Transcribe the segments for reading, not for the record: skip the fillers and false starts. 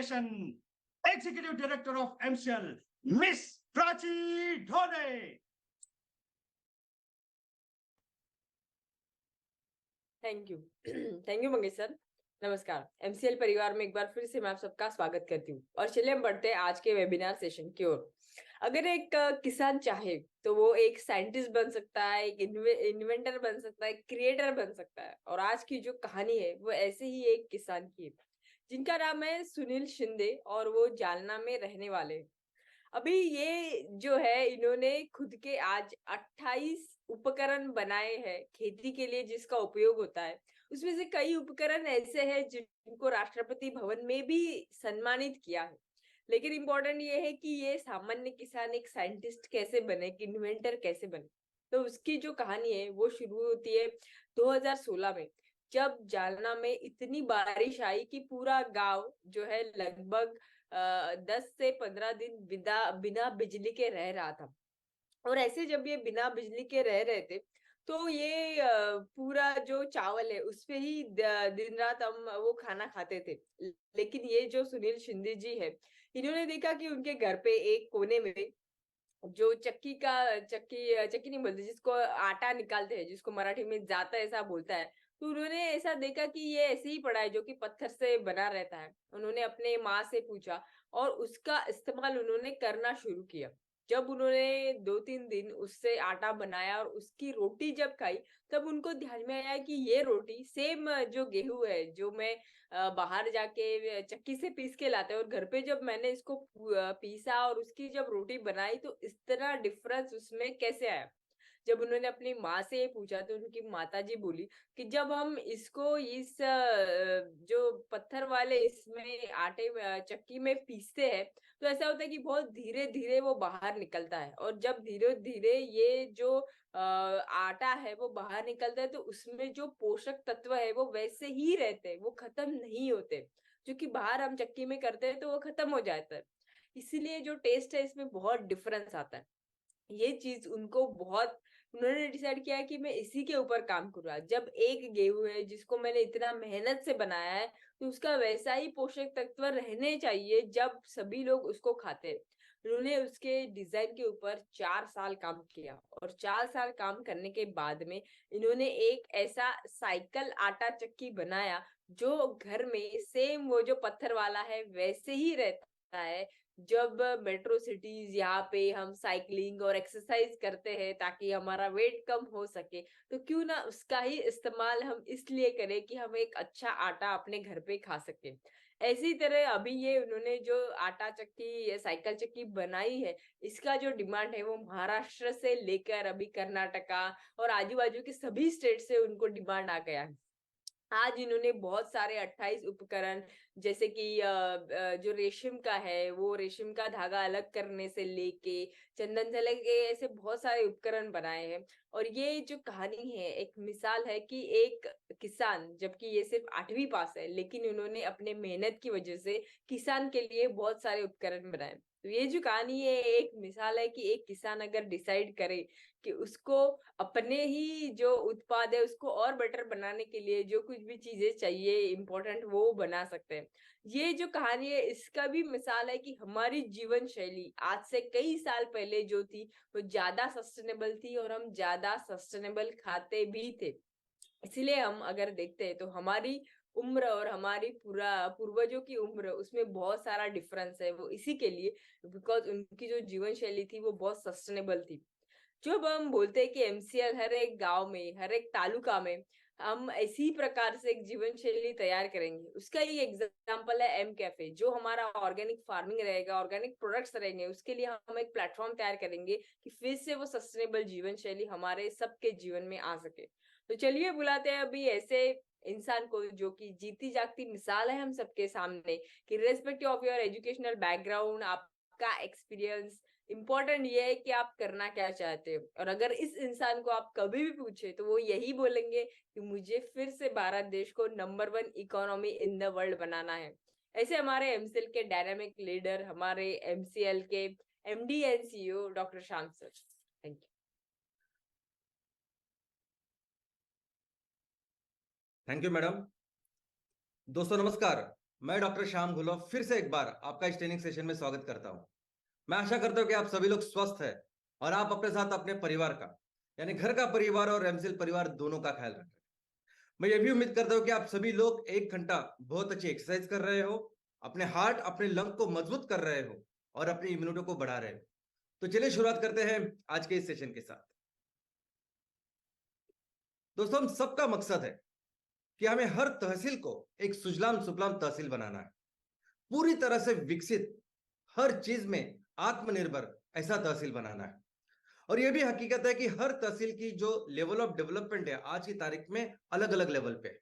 presentation, Executive Director of MCL, Miss Prachi Dhone. Thank you thank you Mangesh sir. नमस्कार, MCL परिवार में एक बार फिर से मैं आप सबका स्वागत करती हूँ और चलिए हम बढ़ते हैं आज के वेबिनार सेशन की ओर। अगर एक किसान चाहे तो वो एक साइंटिस्ट बन सकता है, एक इन्वेंटर बन सकता है, क्रिएटर बन सकता है। और आज की जो कहानी है वो ऐसे ही एक किसान की है जिनका नाम है सुनील शिंदे और वो जालना में रहने वाले हैं। अभी ये जो है इन्होंने खुद के आज 28 उपकरण बनाए हैं खेती के लिए जिसका उपयोग होता है। उसमें से कई उपकरण ऐसे हैं जिनको राष्ट्रपति भवन में भी सम्मानित किया है। लेकिन इम्पोर्टेंट ये है कि ये सामान्य किसान एक साइंटिस्ट कैसे बने, एक इन्वेंटर कैसे बने। तो उसकी जो कहानी है वो शुरू होती है 2016 में, जब जालना में इतनी बारिश आई कि पूरा गांव जो है लगभग 10 से 15 दिन बिना बिजली के रह रहा था। और ऐसे जब ये बिना बिजली के रह रहे थे तो ये पूरा जो चावल है उसपे ही दिन रात हम वो खाना खाते थे। लेकिन ये जो सुनील शिंदे जी है, इन्होंने देखा कि उनके घर पे एक कोने में जो चक्की नहीं बोलते जिसको आटा निकालते हैं, जिसको मराठी में जाता ऐसा बोलता है। तो उन्होंने ऐसा देखा कि ये ऐसे ही पड़ा है जो कि पत्थर से बना रहता है। उन्होंने अपने माँ से पूछा और उसका इस्तेमाल उन्होंने करना शुरू किया। जब उन्होंने 2-3 दिन उससे आटा बनाया और उसकी रोटी जब खाई, तब उनको ध्यान में आया कि ये रोटी सेम जो गेहूं है जो मैं बाहर जाके चक्की से पीस के लाते हैं और घर पे जब मैंने इसको पीसा और उसकी जब रोटी बनाई तो इस तरह डिफरेंस उसमें कैसे आया। जब उन्होंने अपनी माँ से ये पूछा तो उनकी माता जी बोली कि जब हम इसको इस जो पत्थर वाले इसमें आटे चक्की में पीसते हैं तो ऐसा होता है कि बहुत धीरे धीरे वो बाहर निकलता है। और जब धीरे धीरे ये जो आटा है वो बाहर निकलता है तो उसमें जो पोषक तत्व है वो वैसे ही रहते हैं, वो खत्म नहीं होते। जो कि बाहर हम चक्की में करते हैं तो वो खत्म हो जाता है। इसीलिए जो टेस्ट है इसमें बहुत डिफरेंस आता है। ये चीज उनको बहुत, उन्होंने डिसाइड किया कि मैं इसी के ऊपर काम करूंगा। जब एक गेहूं है जिसको मैंने इतना मेहनत से बनाया है तो उसका वैसा ही पोषक तत्व रहने चाहिए जब सभी लोग उसको खाते हैं। उन्होंने उसके डिजाइन के ऊपर 4 साल काम किया और 4 साल काम करने के बाद में इन्होंने एक ऐसा साइकिल आटा चक्की बनाया जो घर में सेम वो जो पत्थर वाला है वैसे ही रहता है। जब मेट्रो सिटीज यहाँ पे हम साइकिलिंग और एक्सरसाइज करते हैं ताकि हमारा वेट कम हो सके, तो क्यों ना उसका ही इस्तेमाल हम इसलिए करें कि हम एक अच्छा आटा अपने घर पे खा सके। ऐसी तरह अभी ये उन्होंने जो आटा चक्की साइकिल चक्की बनाई है, इसका जो डिमांड है वो महाराष्ट्र से लेकर अभी कर्नाटका और आजू बाजू के सभी स्टेट से उनको डिमांड आ गया है। आज इन्होंने बहुत सारे 28 उपकरण, जैसे कि जो रेशम का है वो रेशम का धागा अलग करने से लेके चंदन से लेके ऐसे बहुत सारे उपकरण बनाए हैं। और ये जो कहानी है एक मिसाल है कि एक किसान, जबकि ये सिर्फ 8वीं पास है लेकिन उन्होंने अपने मेहनत की वजह से किसान के लिए बहुत सारे उपकरण बनाए। तो ये जो कहानी है एक मिसाल है कि एक किसान अगर डिसाइड करे कि उसको अपने ही जो उत्पाद है उसको और बेटर बनाने के लिए जो कुछ भी चीजें चाहिए इम्पोर्टेंट वो बना सकते हैं। ये जो कहानी है इसका भी मिसाल है कि हमारी जीवन शैली आज से कई साल पहले जो थी वो ज्यादा सस्टेनेबल थी और हम ज्यादा सस्टेनेबल खाते भी थे। इसीलिए हम अगर देखते हैं तो हमारी उम्र और हमारी पूरा पूर्वजों की उम्र उसमें बहुत सारा डिफरेंस है। वो इसी के लिए बिकॉज उनकी जो जीवन शैली थी वो बहुत सस्टेनेबल थी। जब हम बोलते हैं कि एमसीएल हर एक गांव में हर एक तालुका में हम इसी प्रकार से एक जीवन शैली तैयार करेंगे, उसका ही एग्जांपल है एम कैफे। जो हमारा ऑर्गेनिक फार्मिंग रहेगा, ऑर्गेनिक प्रोडक्ट्स रहेंगे, उसके लिए हम एक प्लेटफॉर्म तैयार करेंगे कि फिर से वो सस्टेनेबल जीवन शैली हमारे सबके जीवन में आ सके। तो चलिए बुलाते हैं अभी ऐसे इंसान को जो कि जीती जागती मिसाल है हम सबके सामने कि respective of your educational background, आपका एक्सपीरियंस, इम्पोर्टेंट ये है कि आप करना क्या चाहते हो। और अगर इस इंसान को आप कभी भी पूछे तो वो यही बोलेंगे कि मुझे फिर से भारत देश को number 1 economy in the world बनाना है। ऐसे हमारे एमसीएल के डायनामिक लीडर, हमारे एमसीएल के MD and CEO doctor Shyam sir. Thank you. Thank you madam. दोस्तों नमस्कार, मैं डॉक्टर श्याम घुलो फिर से एक बार आपका इस ट्रेनिंग सेशन में स्वागत करता हूं। मैं आशा करता हूं कि आप सभी लोग स्वस्थ हैं और आप अपने साथ अपने परिवार का यानी घर का परिवार और एमसीएल परिवार दोनों का ख्याल रख रहे हैं। मैं ये भी उम्मीद करता हूं कि आप सभी लोग 1 घंटा बहुत अच्छी एक्सरसाइज कर रहे हो, अपने हार्ट अपने लंग को मजबूत कर रहे हो और अपनी इम्यूनिटी को बढ़ा रहे हो। तो चलिए शुरुआत करते हैं आज के इस सेशन के साथ। दोस्तों, हम सबका मकसद है कि हमें हर तहसील को एक सुजलाम सुफलाम तहसील बनाना है, पूरी तरह से विकसित, हर चीज में आत्मनिर्भर ऐसा तहसील बनाना है। और यह भी हकीकत है कि हर तहसील की जो लेवल ऑफ डेवलपमेंट है आज की तारीख में अलग अलग लेवल पे है।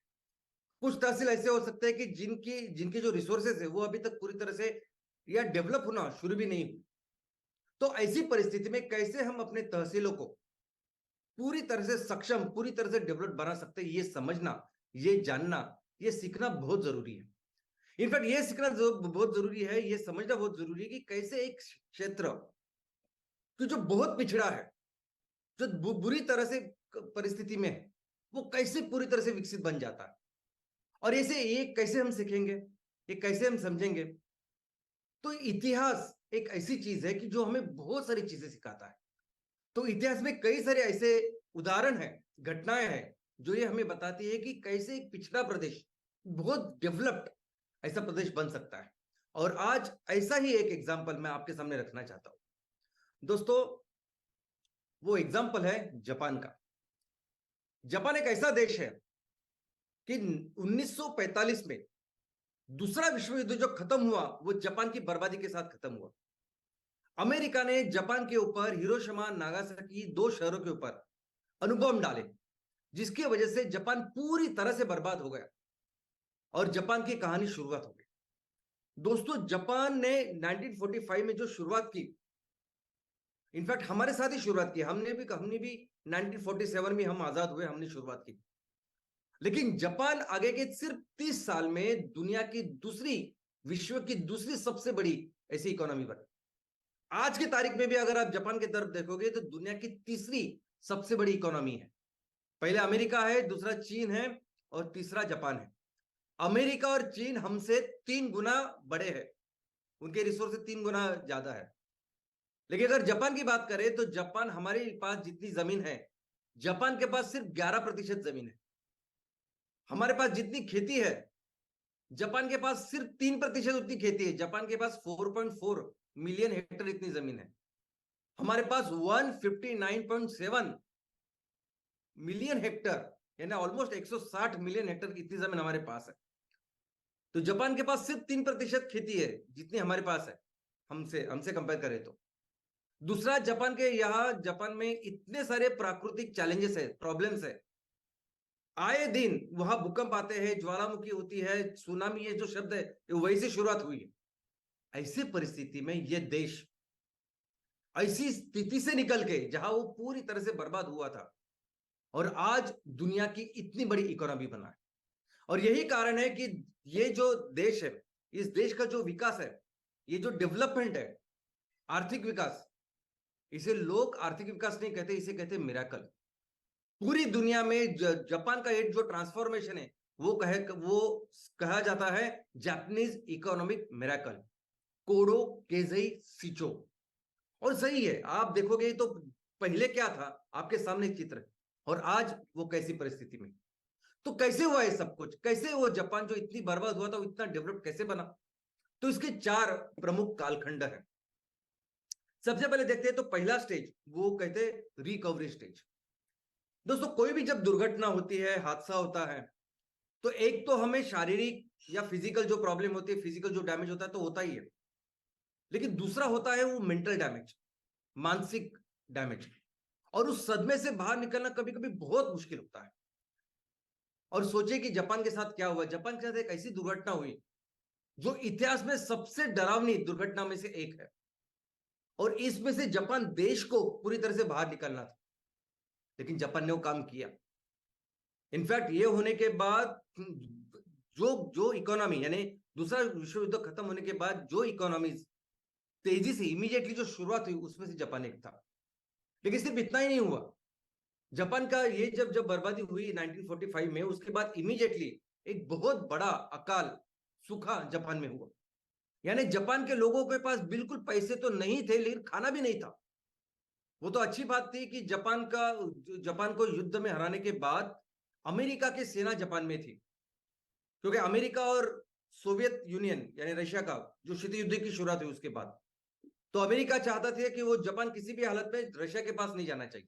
कुछ तहसील ऐसे हो सकते हैं कि जिनकी जिनकी जो रिसोर्सेज है वो अभी तक पूरी तरह से या डेवलप होना शुरू भी नहीं हुई। तो ऐसी परिस्थिति में कैसे हम अपने तहसीलों को पूरी तरह से सक्षम, पूरी तरह से डेवलप बना सकते हैं, ये समझना, ये जानना, ये सीखना बहुत जरूरी है। इनफैक्ट ये सीखना बहुत जरूरी है, ये समझना बहुत जरूरी है कि कैसे एक क्षेत्र कि जो बहुत पिछड़ा है, जो बुरी तरह से परिस्थिति में है, वो कैसे पूरी तरह से विकसित बन जाता है। और ऐसे ये कैसे हम सीखेंगे, ये कैसे हम समझेंगे। तो इतिहास एक ऐसी चीज है कि जो हमें बहुत सारी चीजें सिखाता है। तो इतिहास में कई सारे ऐसे उदाहरण हैं, घटनाएं हैं जो ये हमें बताती है कि कैसे एक पिछड़ा प्रदेश बहुत डेवलप्ड ऐसा प्रदेश बन सकता है। और आज ऐसा ही एक एग्जाम्पल मैं आपके सामने रखना चाहता हूं। दोस्तों, वो एग्जाम्पल है जापान का। जापान एक ऐसा देश है कि 1945 में दूसरा विश्व युद्ध जो खत्म हुआ वो जापान की बर्बादी के साथ खत्म हुआ। अमेरिका ने जापान के ऊपर हिरोशिमा नागासाकी 2 शहरों के ऊपर अणुबॉम्ब डाले, जिसकी वजह से जापान पूरी तरह से बर्बाद हो गया और जापान की कहानी शुरुआत हो गई। दोस्तों, जापान ने 1945 में जो शुरुआत की, इनफैक्ट हमारे साथ ही शुरुआत की, हमने भी 1947 में हम आजाद हुए, हमने शुरुआत की। लेकिन जापान आगे के सिर्फ 30 साल में दुनिया की विश्व की दूसरी सबसे बड़ी ऐसी इकोनॉमी बनी। आज की तारीख में भी अगर आप जापान की तरफ देखोगे तो दुनिया की तीसरी सबसे बड़ी इकोनॉमी है। पहले अमेरिका है, दूसरा चीन है और तीसरा जापान है। अमेरिका और चीन हमसे 3 गुना बड़े हैं, उनके रिसोर्स 3 गुना ज्यादा है। लेकिन अगर जापान की बात करें तो जापान, हमारे पास जितनी जमीन है, जापान के पास सिर्फ 11% जमीन है। हमारे पास जितनी खेती है, जापान के पास सिर्फ 3% उतनी खेती है। जापान के पास 4.4 मिलियन हेक्टेयर इतनी जमीन है। हमारे पास 159.7 मिलियन हेक्टेयर यानी ऑलमोस्ट 160 मिलियन हेक्टेयर इतनी जमीन हमारे पास है। तो जापान के पास सिर्फ 3% खेती है जितनी हमारे पास है, हमसे कंपेयर करें तो। दूसरा, जापान में इतने सारे प्राकृतिक चैलेंजेस है, प्रॉब्लम्स है। आए दिन वहां भूकंप आते हैं, ज्वालामुखी होती है, सुनामी, ये जो शब्द है ये वही से शुरुआत हुई है। ऐसी परिस्थिति में यह देश ऐसी स्थिति से निकल के जहां वो पूरी तरह से बर्बाद हुआ था और आज दुनिया की इतनी बड़ी इकोनॉमी बना है। और यही कारण है कि ये जो देश है, इस देश का जो विकास है, ये जो डेवलपमेंट है, आर्थिक विकास, इसे लोग आर्थिक विकास नहीं कहते, इसे कहते मिरेकल। पूरी दुनिया में जापान का एक जो ट्रांसफॉर्मेशन है वो कहा जाता है जापानीज इकोनॉमिक मिरेकल, कोडो केजई शिचो। और सही है, आप देखोगे तो पहले क्या था, आपके सामने चित्र, और आज वो कैसी परिस्थिति में। तो कैसे हुआ ये सब कुछ, कैसे वो जापान जो इतनी बर्बाद हुआ था वो इतना डेवलप कैसे बना। तो इसके 4 प्रमुख कालखंड है। सबसे पहले देखते हैं तो पहला स्टेज वो कहते हैं रिकवरी स्टेज। दोस्तों, कोई भी जब दुर्घटना होती है, हादसा होता है, तो एक तो हमें शारीरिक या फिजिकल जो प्रॉब्लम होती है, फिजिकल जो डैमेज होता है तो होता ही है। लेकिन दूसरा होता है वो मेंटल डैमेज, मानसिक डैमेज। और उस सदमे से बाहर निकलना कभी कभी बहुत मुश्किल होता है। और सोचिए कि जापान के साथ क्या हुआ। जापान के साथ एक ऐसी दुर्घटना हुई जो इतिहास में सबसे डरावनी दुर्घटना में से एक है, और इसमें से जापान देश को पूरी तरह से बाहर निकलना था, लेकिन जापान ने वो काम किया। इनफैक्ट ये होने के बाद जो इकोनॉमी यानी दूसरा विश्व युद्ध खत्म होने के बाद जो इकोनॉमीज तेजी से इमीडिएटली जो शुरुआत हुई उसमें से जापान एक था। लेकिन सिर्फ इतना ही नहीं हुआ, जापान का ये जब बर्बादी हुई 1945 में, उसके बाद इमीडिएटली एक बहुत बड़ा अकाल सूखा जापान में हुआ। यानी जापान के लोगों के पास बिल्कुल पैसे तो नहीं थे, लेकिन खाना भी नहीं था। वो तो अच्छी बात थी कि जापान को युद्ध में हराने के बाद अमेरिका की सेना जापान में थी, क्योंकि अमेरिका और सोवियत यूनियन यानी रशिया का जो शीत युद्ध की शुरुआत हुई उसके बाद, तो अमेरिका चाहता था कि वो जापान किसी भी हालत में रशिया के पास नहीं जाना चाहिए।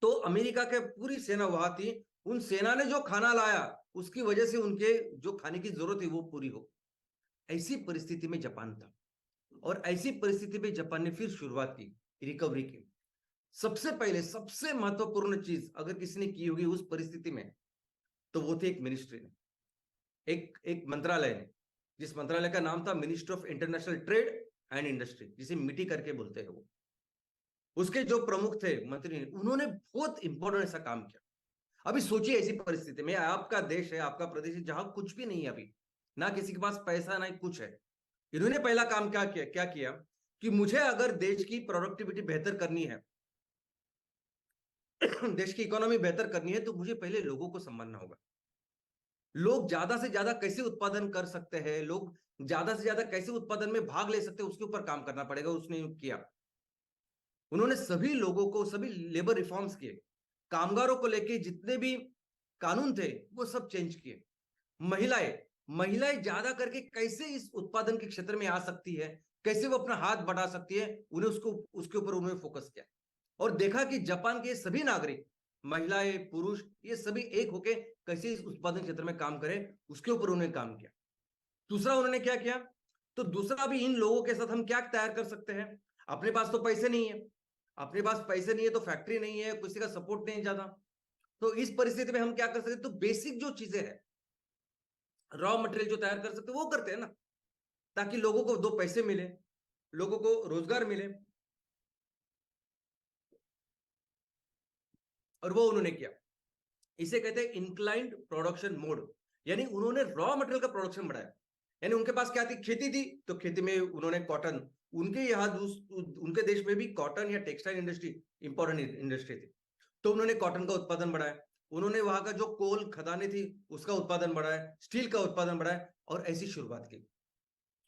तो अमेरिका के पूरी सेना वहां थी। उन सेना ने जो खाना लाया उसकी वजह से उनके जो खाने की जरूरत थी वो पूरी हो। ऐसी परिस्थिति में जापान था, और ऐसी परिस्थिति में जापान ने फिर शुरुआत की रिकवरी की। सबसे पहले सबसे महत्वपूर्ण चीज अगर किसी ने की होगी उस परिस्थिति में, तो वो थे एक मिनिस्ट्री ने, एक मंत्रालय ने, जिस मंत्रालय का नाम था ministry of international trade and industry, जिसे मिटी करके बोलते हैं। वो उसके जो प्रमुख थे मंत्री, उन्होंने बहुत इंपॉर्टेंट ऐसा काम किया। अभी सोचिए ऐसी परिस्थिति में आपका देश है, आपका प्रदेश है, जहां कुछ भी नहीं है, अभी ना किसी के पास पैसा ना कुछ है। इन्होंने पहला काम क्या किया कि मुझे अगर देश की प्रोडक्टिविटी बेहतर करनी है, देश की इकोनॉमी बेहतर करनी है, तो मुझे पहले लोगों को संभालना होगा। लोग ज्यादा से ज्यादा कैसे उत्पादन कर सकते हैं, लोग ज्यादा से ज्यादा कैसे उत्पादन में भाग ले सकते हैं, उसके ऊपर काम करना पड़ेगा। उसने किया, उन्होंने सभी लोगों को, सभी लेबर रिफॉर्म्स किए, कामगारों को लेके जितने भी कानून थे वो सब चेंज किए। महिलाएं ज्यादा करके कैसे इस उत्पादन के क्षेत्र में आ सकती है, कैसे वो अपना हाथ बढ़ा सकती है, उन्हें उसके ऊपर उन्होंने फोकस किया। और देखा कि जापान के सभी नागरिक, महिलाएं पुरुष, ये सभी एक होके कैसे इस उत्पादन क्षेत्र में काम करें, उसके ऊपर उन्होंने काम किया। दूसरा उन्होंने क्या किया, तो दूसरा भी इन लोगों के साथ हम क्या तैयार कर सकते हैं। अपने पास तो पैसे नहीं है, अपने पास पैसे नहीं है तो फैक्ट्री नहीं है, किसी का सपोर्ट नहीं ज्यादा, तो इस परिस्थिति में हम क्या कर सकते, तो बेसिक जो चीजें हैं, रॉ मटेरियल जो तैयार कर सकते वो करते हैं ना, ताकि लोगों को दो पैसे मिले, लोगों को रोजगार मिले। और वो उन्होंने किया, इसे कहते हैं इंक्लाइंड प्रोडक्शन मोड, यानी उन्होंने रॉ मटेरियल का प्रोडक्शन बढ़ाया। यानी उनके पास क्या थी, खेती थी, तो खेती में उन्होंने कॉटन, उनके यहाँ उनके देश में भी कॉटन या टेक्सटाइल इंडस्ट्री इंपॉर्टेंट इंडस्ट्री थी, तो उन्होंने कॉटन का उत्पादन बढ़ाया। उन्होंने वहां का जो कोल खदानें थी उसका उत्पादन बढ़ाया, स्टील का उत्पादन बढ़ाया, और ऐसी शुरुआत की।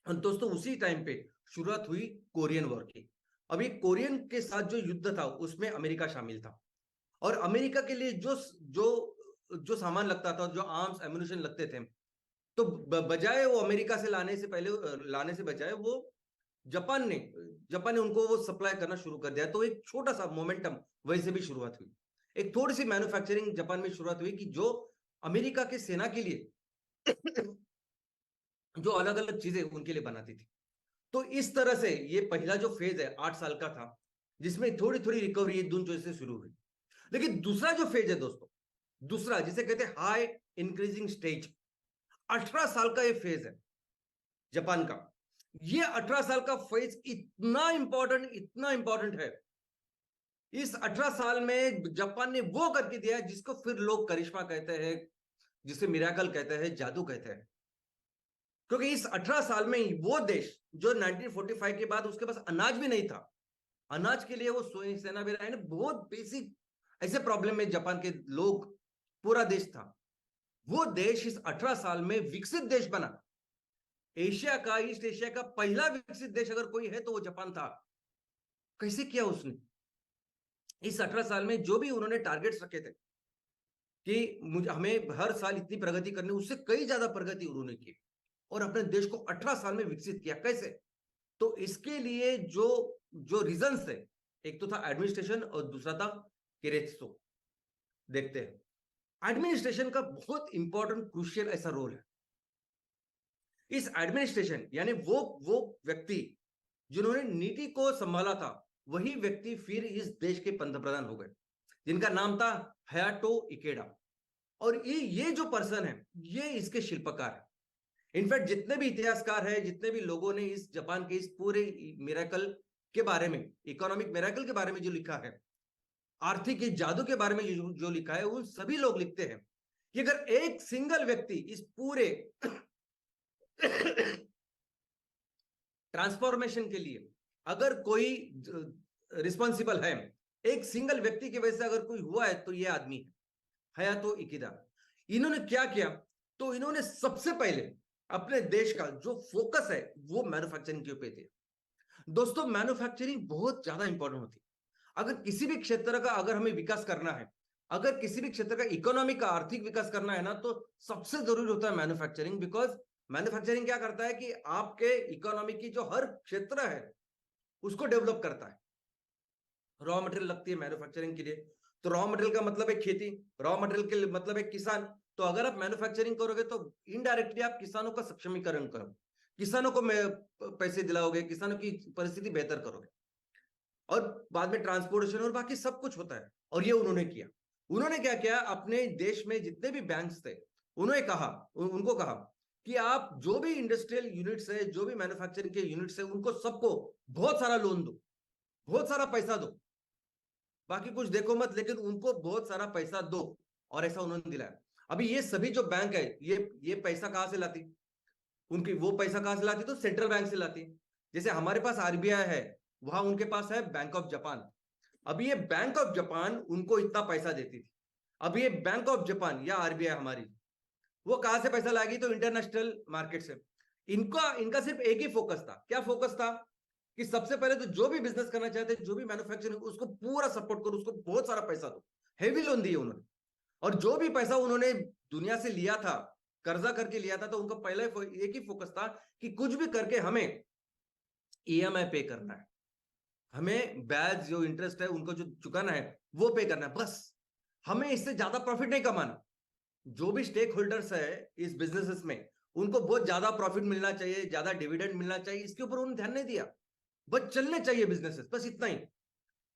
और दोस्तों उसी टाइम पे शुरुआत हुई कोरियन वॉर की। अभी कोरियन के साथ जो युद्ध था उसमें अमेरिका शामिल था, और अमेरिका के लिए जो जो जो सामान लगता था, जो आर्म्स एम्यूनिशन लगते थे, तो बजाय वो अमेरिका से लाने से बजाय वो जापान ने उनको वो सप्लाई करना शुरू कर दिया। तो एक छोटा सा मोमेंटम वैसे भी शुरुआत हुई, एक थोड़ी सी मैन्युफैक्चरिंग जापान में शुरुआत हुई, कि जो अमेरिका की सेना के लिए जो अलग अलग चीजें उनके लिए बनाती थी। तो इस तरह से ये पहला जो फेज है 8 साल का था, जिसमें थोड़ी थोड़ी रिकवरी दोनों से शुरू हुई। लेकिन दूसरा जो फेज है दोस्तों, दूसरा जिसे कहते हैं हाई इंक्रीजिंग स्टेज, 18 साल का ये फेज है जापान का। ये 18 साल का फेज इतना इंपॉर्टेंट है। इस 18 साल में जापान ने वो करके दिया जिसको फिर लोग करिश्मा कहते हैं, जिसे मिराकल कहते हैं, जादू कहते हैं। क्योंकि इस 18 साल में वो देश जो 1945 के बाद उसके पास अनाज भी नहीं था, अनाज के लिए वो सेना भी रहा है, बहुत बेसिक ऐसे प्रॉब्लम में जापान के लोग, पूरा देश था, वो देश इस 18 साल में विकसित देश बना। एशिया का, ईस्ट एशिया का पहला विकसित देश अगर कोई है तो वो जापान था। कैसे किया उसने, इस 18 साल में जो भी उन्होंने टारगेट्स रखे थे कि हमें हर साल इतनी प्रगति करनी, उससे कई ज्यादा प्रगति उन्होंने की, और अपने देश को 18 साल में विकसित किया। कैसे, तो इसके लिए जो रीजंस थे, एक तो था एडमिनिस्ट्रेशन और दूसरा था किरेत्सो। देखते हैं एडमिनिस्ट्रेशन का बहुत इंपॉर्टेंट क्रूशियल ऐसा रोल है। इस एडमिनिस्ट्रेशन यानी वो व्यक्ति जिन्होंने नीति को संभाला था, वही व्यक्ति फिर इस देश के पंतप्रधान हो गए, जिनका नाम था हयाटो इकेडा। और ये जो पर्सन है, ये इसके शिल्पकार है। इनफैक्ट जितने भी इतिहासकार हैं, जितने भी लोगों ने इस जापान के इस पूरे मिरेकल के बारे में, इकोनॉमिक मिरेकल के बारे में जो लिखा है, आर्थिक जादू के बारे में जो लिखा है, उन सभी लोग लिखते हैं कि अगर एक सिंगल व्यक्ति इस पूरे ट्रांसफॉर्मेशन के लिए अगर कोई रिस्पॉन्सिबल है, एक सिंगल व्यक्ति की वजह से अगर कोई हुआ है, तो यह आदमी है हयातो इकेडा। इन्होंने क्या किया, तो इन्होंने सबसे पहले अपने देश का जो फोकस है वो मैन्युफैक्चरिंग के ऊपर दिया। दोस्तों, मैन्युफैक्चरिंग बहुत ज्यादा इंपॉर्टेंट होती है। अगर किसी भी क्षेत्र का अगर हमें विकास करना है, अगर किसी भी क्षेत्र का इकोनॉमी का आर्थिक विकास करना है ना, तो सबसे जरूरी होता है मैन्युफैक्चरिंग। बिकॉज मैन्युफैक्चरिंग क्या करता है कि आपके इकोनॉमी की जो हर क्षेत्र है उसको डेवलप करता है। रॉ मटेरियल लगती है मैन्युफैक्चरिंग के लिए, तो रॉ मटेरियल का मतलब है खेती, रॉ मटेरियल के मतलब है किसान। तो अगर आप मैन्युफैक्चरिंग करोगे तो इनडायरेक्टली आप किसानों का सक्षमीकरण करोगे, किसानों को पैसे दिलाओगे, किसानों की परिस्थिति बेहतर करोगे, और बाद में ट्रांसपोर्टेशन और बाकी सब कुछ होता है। और ये उन्होंने किया। उन्होंने क्या किया, अपने देश में जितने भी बैंक्स थे उन्होंने कहा, उनको कहा कि आप जो भी इंडस्ट्रियल यूनिट्स है, जो भी मैन्युफैक्चरिंग के यूनिट्स है, उनको सबको बहुत सारा लोन दो, बहुत सारा पैसा दो, बाकी कुछ देखो मत, लेकिन उनको बहुत सारा पैसा दो। और ऐसा उन्होंने दिलाया। अभी ये सभी जो बैंक है, ये पैसा कहां से लाती, उनकी वो पैसा कहां से लाती, तो सेंट्रल बैंक से लाती। जैसे हमारे पास आरबीआई है, वहां उनके पास है बैंक ऑफ जापान। अभी ये बैंक ऑफ जापान उनको इतना पैसा देती थी। अभी ये बैंक ऑफ जापान या आरबीआई हमारी, वो कहां से पैसा लाएगी, तो इंटरनेशनल मार्केट से। इनका इनका सिर्फ एक ही फोकस था। क्या फोकस था, कि सबसे पहले तो जो भी बिजनेस करना चाहते, जो भी मैन्युफैक्चरिंग, उसको पूरा सपोर्ट करो, उसको बहुत सारा पैसा दो। हेवी लोन दिए उन्होंने। और जो भी पैसा उन्होंने दुनिया से लिया था, कर्जा करके लिया था, तो उनका पहला एक ही फोकस था कि कुछ भी करके हमें ईएमआई पे करना है, हमें ब्याज जो इंटरेस्ट है उनको जो चुकाना है वो पे करना है, बस। हमें इससे ज्यादा प्रॉफिट नहीं कमाना। जो भी स्टेक होल्डर्स है इस बिजनेसेस में, उनको बहुत ज्यादा प्रॉफिट मिलना चाहिए, ज्यादा डिविडेंड मिलना चाहिए, इसके ऊपर उन्होंने ध्यान नहीं दिया। बस चलने चाहिए बिजनेसेस, बस इतना ही।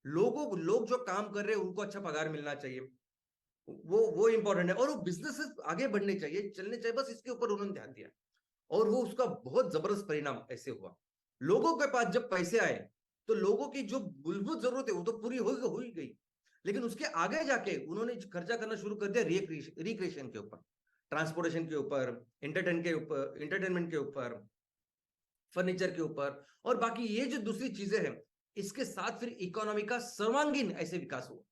लोग जो काम कर रहे हैं उनको अच्छा पगार मिलना चाहिए, वो इंपॉर्टेंट है। और वो बिजनेसेस आगे बढ़ने चाहिए, चलने चाहिए, बस इसके ऊपर उन्होंने ध्यान दिया। और वो उसका बहुत जबरदस्त परिणाम ऐसे हुआ। लोगों के पास जब पैसे आए, तो लोगों की जो मूलभूत जरूरत है वो तो पूरी हो ही गई, लेकिन उसके आगे जाके उन्होंने खर्चा करना शुरू कर दिया रिक्रिएशन के ऊपर, ट्रांसपोर्टेशन के ऊपर, एंटरटेनमेंट के ऊपर, फर्नीचर के ऊपर, और बाकी ये जो दूसरी चीजें हैं, इसके साथ फिर इकोनॉमी का सर्वांगीण ऐसे विकास हुआ।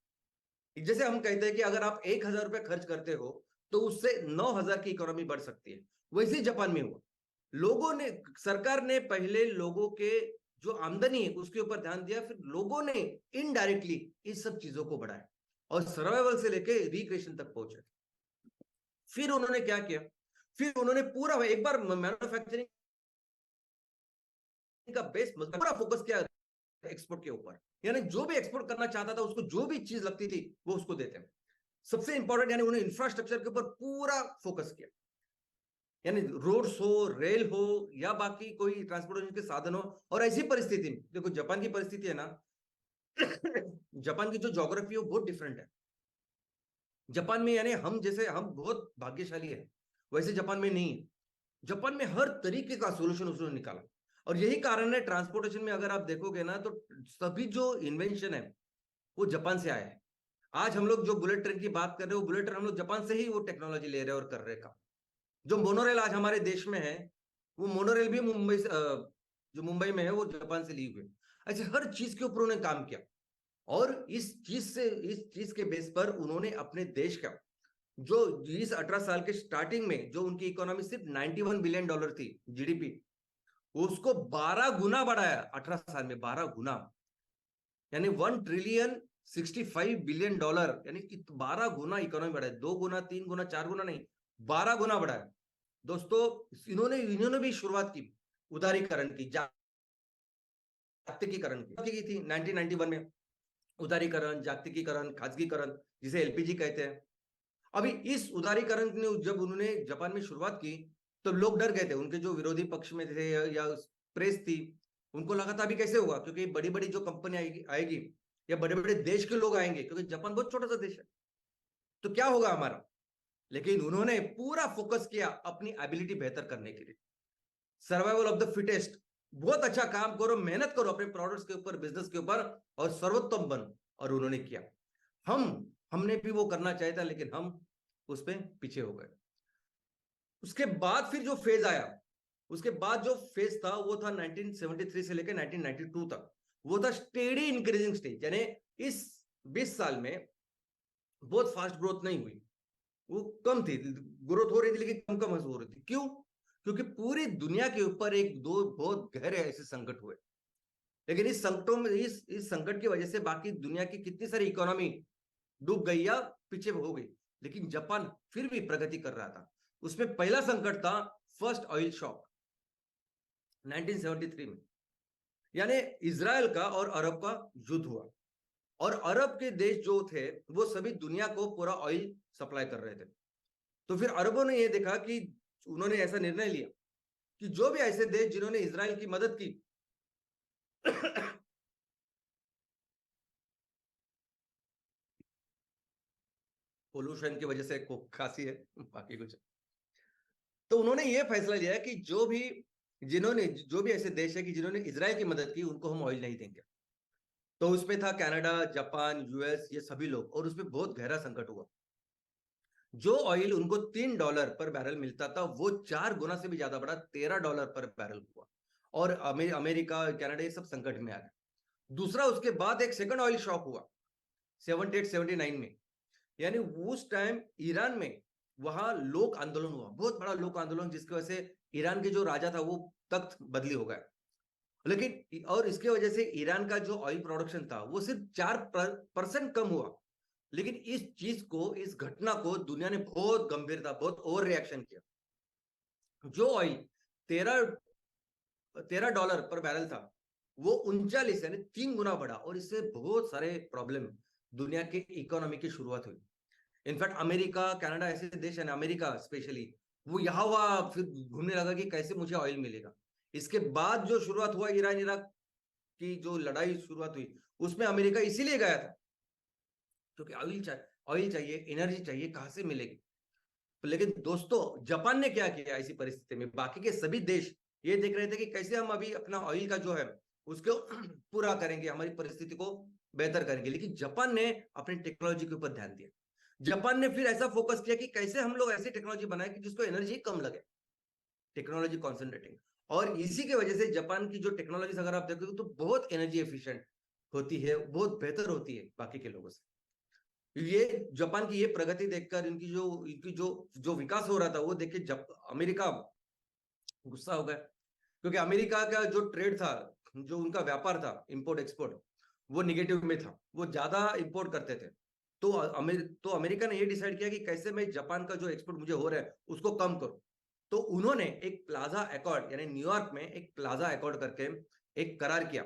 जैसे हम कहते हैं कि अगर आप 1,000 रुपए खर्च करते हो तो उससे 9,000 की इकोनॉमी बढ़ सकती है। वैसे ही जापान में हुआ। लोगों ने, सरकार ने पहले लोगों के जो आमदनी है उसके ऊपर ध्यान दिया, फिर लोगों ने इनडायरेक्टली इस सब चीजों को बढ़ाया और सर्वाइवल से लेके रिक्रिएशन तक पहुंचे। फिर उन्होंने क्या किया, फिर उन्होंने पूरा एक बार मैन्युफैक्चरिंग का बेस पूरा फोकस किया एक्सपोर्ट के ऊपर। यानी जो भी एक्सपोर्ट करना चाहता था उसको जो भी चीज लगती थी वो उसको देते हैं। सबसे इंपॉर्टेंट, यानी उन्होंने इंफ्रास्ट्रक्चर के ऊपर पूरा फोकस किया। यानी रोड्स हो, रेल हो, या बाकी कोई ट्रांसपोर्टेशन के साधन हो। और ऐसी परिस्थिति में देखो, जापान की परिस्थिति है ना, जापान की जो ज्योग्राफी है वो बहुत डिफरेंट है। जापान में यानी हम जैसे हम बहुत भाग्यशाली है, वैसे जापान में नहीं है। जापान में हर तरीके का सोल्यूशन उसने निकाला। और यही कारण है, ट्रांसपोर्टेशन में अगर आप देखोगे ना, तो सभी जो इन्वेंशन है वो जापान से आया है। आज हम लोग जो बुलेट ट्रेन की बात कर रहे हो, बुलेट ट्रेन हम लोग जापान से ही वो टेक्नोलॉजी ले रहे हैं और कर रहे काम। जो मोनोरेल आज हमारे देश में है, वो मोनोरेल भी मुंबई से, जो मुंबई में है वो जापान से ली हुई है। ऐसे हर चीज के ऊपर उन्होंने काम किया। और इस चीज के बेस पर उन्होंने अपने देश का जो 18 साल के स्टार्टिंग में जो उनकी इकोनॉमी सिर्फ $91 बिलियन थी जीडीपी, उसको 12 गुना बढ़ाया 18 साल में, 12 गुना। यानी $1 ट्रिलियन 65 बिलियन, यानी 12 गुना इकोनॉमी बढ़ाया। 2 गुना, 3 गुना, 4 गुना नहीं, 12 गुना बढ़ाया। दोस्तों, इन्होंने भी शुरुआत की उदारीकरण की, जागतिकीकरण की थी 1991 में। उदारीकरण, जागतिकीकरण, खासगीकरण, जिसे एलपीजी कहते हैं। अभी इस उदारीकरण ने जब उन्होंने जापान में शुरुआत की, तो लोग डर गए थे। उनके जो विरोधी पक्ष में थे या प्रेस थी, उनको लगा था अभी कैसे होगा, क्योंकि बड़ी बड़ी जो कंपनी आएगी या बड़े बड़े देश के लोग आएंगे, क्योंकि जापान बहुत छोटा सा देश है, तो क्या होगा हमारा। लेकिन उन्होंने पूरा फोकस किया अपनी एबिलिटी बेहतर करने के लिए। सर्वाइवल ऑफ द फिटेस्ट, बहुत अच्छा काम करो, मेहनत करो अपने प्रोडक्ट्स के ऊपर, बिजनेस के ऊपर, और सर्वोत्तम बनो। और उन्होंने किया। हमने भी वो करना चाहिए था, लेकिन हम उस पर पीछे हो गए। उसके बाद फिर जो फेज आया, उसके बाद जो फेज था वो था 1973 से लेकर 1992 तक। वो था स्टेडी इंक्रीजिंग स्टेज। यानी इस 20 साल में बहुत फास्ट ग्रोथ नहीं हुई, वो कम थी, ग्रोथ हो रही थी लेकिन कम कम हो रही थी। क्यों? क्योंकि पूरी दुनिया के ऊपर एक दो बहुत गहरे ऐसे संकट हुए। लेकिन इस संकटों में इस संकट की वजह से बाकी दुनिया की कितनी सारी इकोनॉमी डूब गई या पीछे हो गई, लेकिन जापान फिर भी प्रगति कर रहा था। उसमें पहला संकट था फर्स्ट ऑयल शॉक 1973 में, यानी इजराइल का और अरब का युद्ध हुआ, और अरब के देश जो थे वो सभी दुनिया को पूरा ऑयल सप्लाई कर रहे थे। तो फिर अरबों ने यह देखा कि उन्होंने ऐसा निर्णय लिया कि जो भी ऐसे देश जिन्होंने इजराइल की मदद की पोल्यूशन की वजह से खांसी है, बाकी कुछ। तो उन्होंने ये फैसला लिया कि जो भी ऐसे देश है कि जिन्होंने इजराइल की मदद की उनको हम ऑयल नहीं देंगे। तो उसमें था कनाडा, जापान, यूएस, ये सभी लोग, और उसमें बहुत गहरा संकट हुआ। जो ऑयल उनको $3 पर बैरल मिलता था वो 4 गुना से भी ज्यादा बढ़ा, $13 पर बैरल हुआ, और अमेरिका, कनाडा ये सब संकट में आ गए। दूसरा, उसके बाद एक सेकंड ऑयल शॉक हुआ 78-79 में, यानी उस टाइम ईरान में वहां लोक आंदोलन हुआ, बहुत बड़ा लोक आंदोलन, जिसकी वजह से ईरान के जो राजा था वो तख्त बदली हो गया। लेकिन और इसके वजह से ईरान का जो ऑयल प्रोडक्शन था वो सिर्फ 4% कम हुआ। लेकिन इस चीज को, इस घटना को दुनिया ने बहुत गंभीरता, बहुत ओवर रिएक्शन किया। जो ऑयल $13 पर बैरल था वो 39 यानी 3 गुना बढ़ा, और इससे बहुत सारे प्रॉब्लम दुनिया के इकोनॉमी की शुरुआत हुई। इनफैक्ट अमेरिका, कनाडा ऐसे देश है ना, अमेरिका स्पेशली, वो यहाँ वहां फिर घूमने लगा कि कैसे मुझे ऑयल मिलेगा। इसके बाद जो शुरुआत हुआ ईरान इराक की जो लड़ाई शुरुआत हुई, उसमें अमेरिका इसीलिए गया था क्योंकि ऑयल चाहिए, एनर्जी चाहिए, कहां से मिलेगी। लेकिन दोस्तों, जापान ने क्या किया ऐसी परिस्थिति में? बाकी के सभी देश ये देख रहे थे कि कैसे हम अभी अपना ऑयल का जो है उसको पूरा करेंगे, हमारी परिस्थिति को बेहतर करेंगे। लेकिन जापान ने अपनी टेक्नोलॉजी के ऊपर ध्यान दिया। जापान ने फिर ऐसा फोकस किया कि कैसे हम लोग ऐसी टेक्नोलॉजी बनाए कि जिसको एनर्जी कम लगे, टेक्नोलॉजी कॉन्सेंट्रेटिंग। और इसी की वजह से जापान की जो टेक्नोलॉजी अगर आप देखोगे तो बहुत एनर्जी एफिशिएंट होती है, बहुत बेहतर होती है बाकी के लोगों से। ये जापान की ये प्रगति देखकर, इनकी जो विकास हो रहा था वो देख के अमेरिका गुस्सा हो गया, क्योंकि अमेरिका का जो ट्रेड था, जो उनका व्यापार था, इंपोर्ट एक्सपोर्ट, वो निगेटिव में था, वो ज्यादा इंपोर्ट करते थे। तो अमेरिका ने ये डिसाइड किया कि कैसे मैं जापान का जो एक्सपोर्ट मुझे हो रहा है उसको कम करूं। तो उन्होंने एक प्लाजा अकॉर्ड, यानी न्यूयॉर्क में एक प्लाजा अकॉर्ड करके एक करार किया,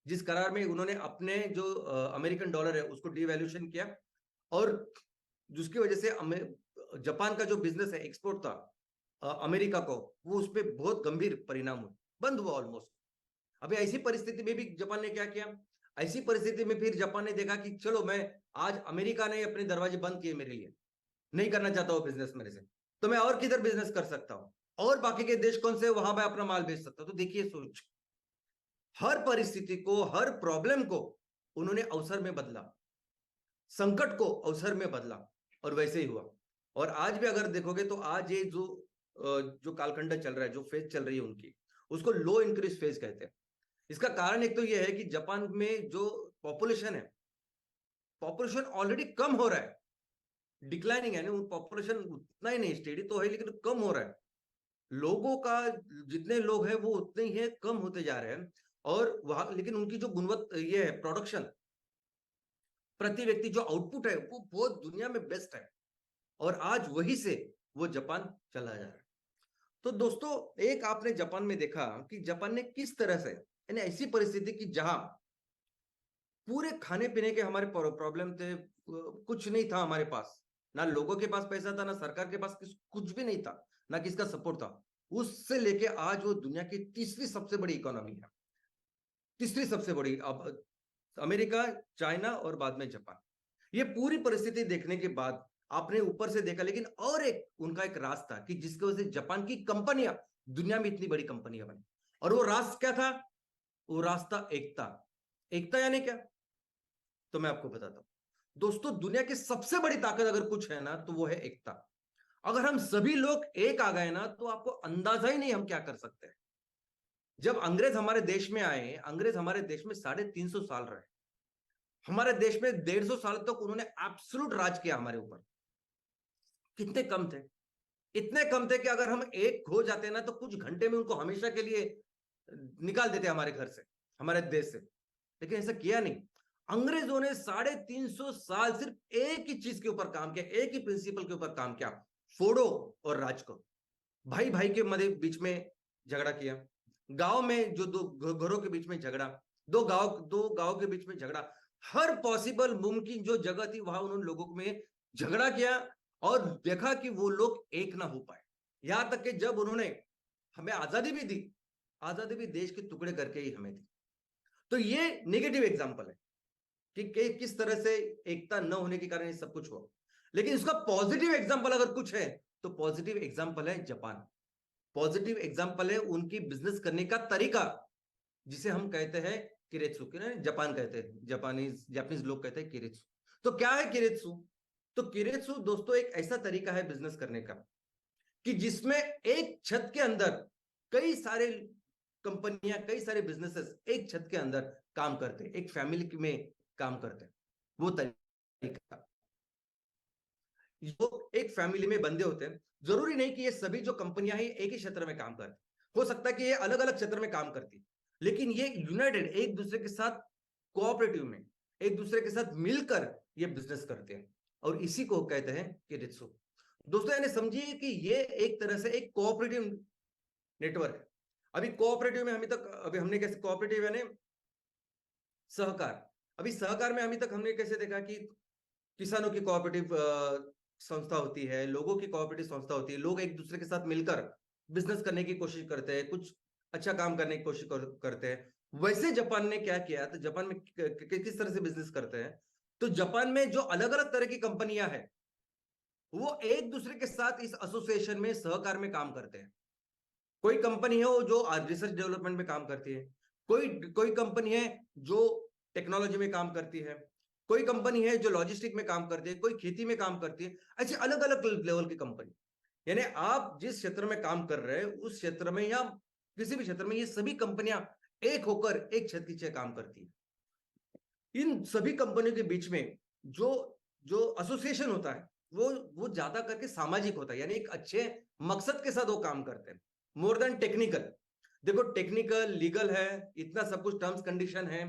जिस करार में उन्होंने अपने जो अमेरिकन डॉलर है उसको डिवैल्यूएशन किया, और जिसकी वजह से जापान का जो बिजनेस है, एक्सपोर्ट था अमेरिका को, वो उस पर बहुत गंभीर परिणाम हुए, बंद हुआ ऑलमोस्ट। अभी ऐसी परिस्थिति में भी जापान ने क्या किया? ऐसी परिस्थिति में फिर जापान ने देखा कि चलो, मैं आज अमेरिका ने अपने दरवाजे बंद किए मेरे लिए, नहीं करना चाहता हूं बिजनेस मेरे से, तो मैं और किधर बिजनेस कर सकता हूं, और बाकी के देश कौन से, वहां मैं अपना माल बेच सकता हूं। तो देखिए, सोच, हर परिस्थिति को, हर प्रॉब्लम को उन्होंने अवसर में बदला, संकट को अवसर में बदला, और वैसे ही हुआ। और आज भी अगर देखोगे तो आज ये जो कालखंड चल रहा है, जो फेज चल रही है उनकी, उसको लो इंक्रीज फेज कहते हैं। इसका कारण एक तो ये है कि जापान में जो पॉपुलेशन है, पॉपुलेशन ऑलरेडी कम हो रहा है, डिक्लाइनिंग है, पॉपुलेशन उतना ही नहीं, स्टेडी तो है लेकिन कम हो रहा है। लोगों का, जितने लोग हैं वो उतने ही है, कम होते जा रहे हैं। और वहां लेकिन उनकी जो गुणवत्ता, ये है प्रोडक्शन, प्रति व्यक्ति जो आउटपुट है वो बहुत दुनिया में बेस्ट है, और आज वही से वो जापान चला जा रहा है। तो दोस्तों, एक आपने जापान में देखा कि जापान ने किस तरह से, यानी ऐसी परिस्थिति की जहां पूरे खाने पीने के हमारे प्रॉब्लम थे, कुछ नहीं था हमारे पास, ना लोगों के पास पैसा था, ना सरकार के पास कुछ भी नहीं था, ना किसका सपोर्ट था, उससे लेके आज वो दुनिया की तीसरी सबसे बड़ी इकोनॉमी है। तीसरी सबसे बड़ी, अब अमेरिका, चाइना और बाद में जापान। ये पूरी परिस्थिति देखने के बाद आपने ऊपर से देखा, लेकिन और एक उनका एक रास्ता कि जिसकी वजह से जापान की कंपनियां दुनिया में इतनी बड़ी कंपनियां बनी, और वो रास्ता क्या था? वो रास्ता एकता। एकता यानी क्या? तो मैं आपको बताता हूं दोस्तों, दुनिया की सबसे बड़ी ताकत अगर कुछ है ना तो वो है एकता। अगर हम सभी लोग एक आ गए ना तो आपको अंदाजा ही नहीं हम क्या कर सकते हैं। जब अंग्रेज हमारे देश में आए, अंग्रेज हमारे देश में 350 साल रहे, हमारे देश में 150 साल तक उन्होंने एब्सोल्यूट राज किया हमारे ऊपर। कितने कम थे? इतने कम थे कि अगर हम एक खो जाते ना तो कुछ घंटे में उनको हमेशा के लिए निकाल देते हमारे घर से, हमारे देश से। लेकिन ऐसा किया नहीं। अंग्रेजों ने 350 साल सिर्फ एक ही चीज के ऊपर काम किया, एक ही प्रिंसिपल के ऊपर काम किया, फोड़ो और राज करो। भाई भाई के मध्य बीच में झगड़ा किया, गांव में जो दो घरों के बीच में झगड़ा, दो गांव के बीच में झगड़ा, हर पॉसिबल मुमकिन जो जगह थी वहां उन्होंने लोगों में झगड़ा किया और देखा कि वो लोग एक ना हो पाए। यहां तक कि जब उन्होंने हमें आजादी भी दी, आजादी भी देश के टुकड़े करके ही हमें दी। तो ये नेगेटिव एग्जाम्पल है कि किस तरह से एकता न होने के कारण ये सब कुछ हुआ। लेकिन इसका पॉजिटिव एग्जाम्पल अगर कुछ है तो पॉजिटिव एग्जाम्पल है जापान। पॉजिटिव एग्जाम्पल है उनकी बिजनेस करने का तरीका, जिसे हम कहते हैं किरेत्सु। जापान कहते हैं, जापानीज लोग कहते हैं किरेत्सु। तो क्या है किरेत्सु? तो किरेत्सु दोस्तों एक ऐसा तरीका है बिजनेस करने का कि जिसमें एक छत के अंदर कई सारे कंपनियां, कई सारे बिजनेसेस एक छत के अंदर काम करते हैं, एक फैमिली में काम करते हैं। वो तरीका, जो एक फैमिली में बंदे होते हैं। जरूरी नहीं कि ये सभी जो कंपनियां हैं एक ही क्षेत्र में काम करती, हो सकता है कि ये अलग अलग क्षेत्र में काम करती, लेकिन ये यूनाइटेड एक दूसरे के साथ कोऑपरेटिव में एक दूसरे के साथ मिलकर ये बिजनेस करते हैं, और इसी को कहते हैं किरेत्सु। दोस्तों यानी समझिए कि ये एक तरह से एक कोऑपरेटिव नेटवर्क है। अभी कोऑपरेटिव में अभी हमने कैसे कोऑपरेटिव यानी सहकार, अभी सहकार में अभी तक हमने कैसे देखा कि किसानों की कोऑपरेटिव संस्था होती है, लोगों की कोऑपरेटिव संस्था होती है, लोग एक दूसरे के साथ मिलकर बिजनेस करने की कोशिश करते हैं, कुछ अच्छा काम करने की कोशिश करते हैं। वैसे जापान ने क्या किया, तो जापान में किस तरह से बिजनेस करते हैं, तो जापान में जो अलग अलग तरह की कंपनियां हैं वो एक दूसरे के साथ इस एसोसिएशन में सहकार में काम करते हैं। कोई कंपनी है वो जो रिसर्च डेवलपमेंट में काम करती है, कोई कंपनी है जो टेक्नोलॉजी में काम करती है, कोई कंपनी है जो लॉजिस्टिक में काम करती है, कोई खेती में काम करती है। ऐसे अलग अलग लेवल की कंपनी, यानी आप जिस क्षेत्र में काम कर रहे हैं उस क्षेत्र में या किसी भी क्षेत्र में ये सभी कंपनियां एक होकर एक छत के नीचे काम करती है। इन सभी कंपनियों के बीच में जो जो एसोसिएशन होता है वो ज्यादा करके सामाजिक होता है, यानी एक अच्छे मकसद के साथ वो काम करते हैं, मोर देन टेक्निकल। देखो टेक्निकल लीगल है, इतना सब कुछ टर्म्स कंडीशन है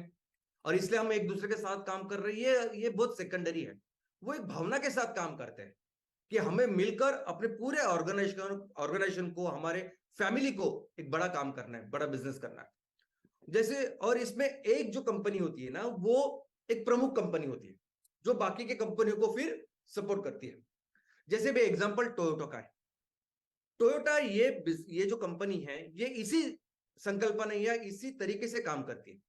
और इसलिए हम एक दूसरे के साथ काम कर रहे हैं, ये बहुत सेकेंडरी है। वो एक भावना के साथ काम करते हैं कि हमें मिलकर अपने पूरे ऑर्गेनाइजेशन को, हमारे फैमिली को एक बड़ा काम करना है, बड़ा बिजनेस करना है। जैसे और इसमें एक जो कंपनी होती है ना वो एक प्रमुख कंपनी होती है जो बाकी के कंपनियों को फिर सपोर्ट करती है। जैसे भी एग्जांपल टोयोटा का है। टोयोटा ये जो कंपनी है ये इसी संकल्पना या इसी तरीके से काम करती है।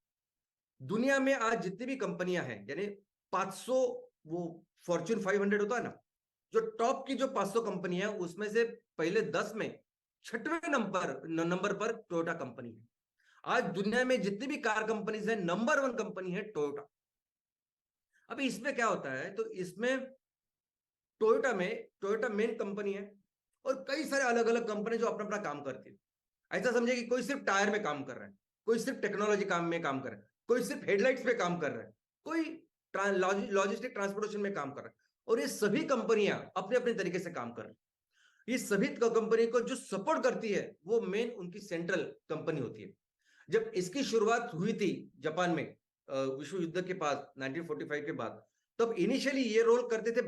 दुनिया में आज जितनी भी कंपनियां हैं, यानी 500, वो फॉर्च्यून 500 होता है ना, जो टॉप की जो 500 कंपनी है उसमें से पहले 10 में 6वें नंबर पर टोयोटा कंपनी है। आज दुनिया में जितनी भी कार कंपनीज है नंबर 1 कंपनी है टोयोटा। अभी इसमें क्या होता है, तो इसमें टोयोटा मेन कंपनी है और कई सारे अलग अलग कंपनी जो अपना अपना काम करती है। ऐसा समझे कि कोई सिर्फ टायर में काम कर रहा है, कोई सिर्फ टेक्नोलॉजी काम में काम कर रहा है, कोई सिर्फ हेडलाइट्स पे काम कर रहा है, कोई लॉजिस्टिक ट्रांसपोर्टेशन में काम कर रहा है, और ये सभी कंपनियां अपने अपने तरीके से काम कर रही है। ये सभी कंपनी को जो सपोर्ट करती है वो मेन उनकी सेंट्रल कंपनी होती है। जब इसकी शुरुआत हुई थी जापान में विश्व युद्ध के बाद 1945 के बाद, तब इनिशियली ये रोल करते थे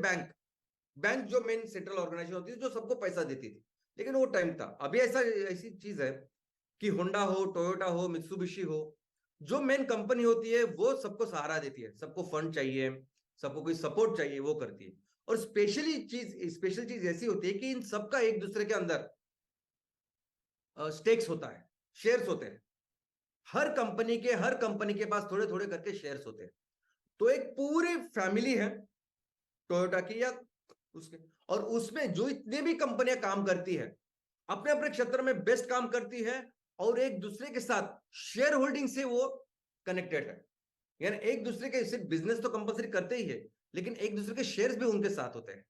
बैंक जो मेन सेंट्रल ऑर्गेनाइजेशन होती है जो सबको पैसा देती थी, लेकिन वो टाइम था। अभी ऐसी चीज है कि होंडा हो, टोयोटा हो, मित्सुबिशी हो, जो मेन कंपनी होती है वो सबको सहारा देती है, सबको फंड चाहिए, सबको कोई सपोर्ट चाहिए, वो करती है। और स्पेशल चीज ऐसी होती है कि इन सबका एक दूसरे के अंदर स्टेक्स होता है, शेयर्स होते हैं। हर कंपनी के पास थोड़े थोड़े करके शेयर्स होते हैं। तो एक पूरी फैमिली है टोयोटा की या उसके, और उसमें जो इतनी भी कंपनियां काम करती है अपने अपने क्षेत्र में बेस्ट काम करती है और एक दूसरे के साथ शेयर होल्डिंग से वो कनेक्टेड है। यानी एक दूसरे के सिर्फ बिजनेस तो कंपलसरी करते ही है, लेकिन एक दूसरे के शेयर्स भी उनके साथ होते हैं।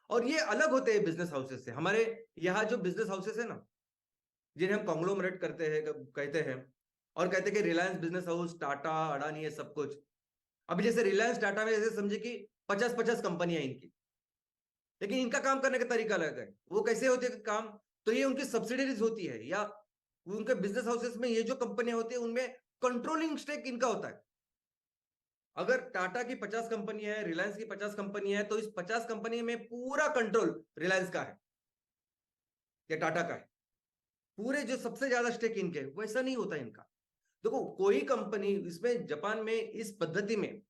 और ये अलग होते हैं बिजनेस हाउसेस से। हमारे यहाँ जो बिजनेस हाउसेस है ना, जिन्हें हम कॉन्ग्लोमरेट कहते हैं और कहते हैं कि रिलायंस बिजनेस हाउस, टाटा, अडानी है सब कुछ। अभी जैसे रिलायंस टाटा में जैसे समझे कि 50-50 कंपनियां इनकी, लेकिन इनका काम करने का तरीका अलग है। वो कैसे होते हैं काम, तो ये उनकी सब्सिडरीज होती है या उनके बिजनेस हाउसेस में ये जो कंपनियां होती है उनमें कंट्रोलिंग स्टेक इनका होता है। अगर टाटा की 50 कंपनी है, रिलायंस की 50 कंपनी है, तो इस 50 कंपनी में पूरा कंट्रोल रिलायंस का है या टाटा का है, पूरे जो सबसे ज्यादा स्टेक इनके, वैसा नहीं होता इनका। देखो कोई कंपनी इसमें जापान में इस पद्धति में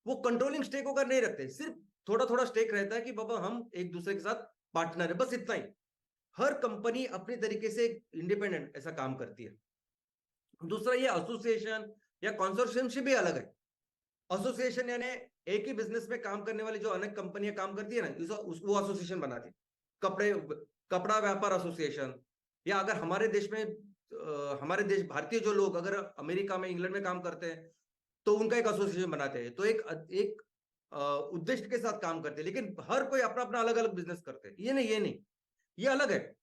वो कंट्रोलिंग स्टेक होकर नहीं रखते, सिर्फ थोड़ा थोड़ा स्टेक रहता है कि बाबा हम एक दूसरे के साथ पार्टनर है, बस इतना ही। हर कंपनी अपनी तरीके से इंडिपेंडेंट ऐसा काम करती है। दूसरा, ये एसोसिएशन या कंसोर्शियमशिप भी अलग है। एसोसिएशन यानी एक ही बिजनेस में काम करने वाली जो अनेक कंपनियां काम करती है ना, वो एसोसिएशन बनाती है। कपड़ा व्यापार एसोसिएशन, या अगर हमारे देश में हमारे देश भारतीय जो लोग अगर अमेरिका में, इंग्लैंड में काम करते हैं तो उनका एक एसोसिएशन बनाते हैं, तो एक उद्देश्य के साथ काम करते हैं। लेकिन हर कोई अपना अपना अलग अलग बिजनेस करते हैं, ये नहीं, ये अलग है।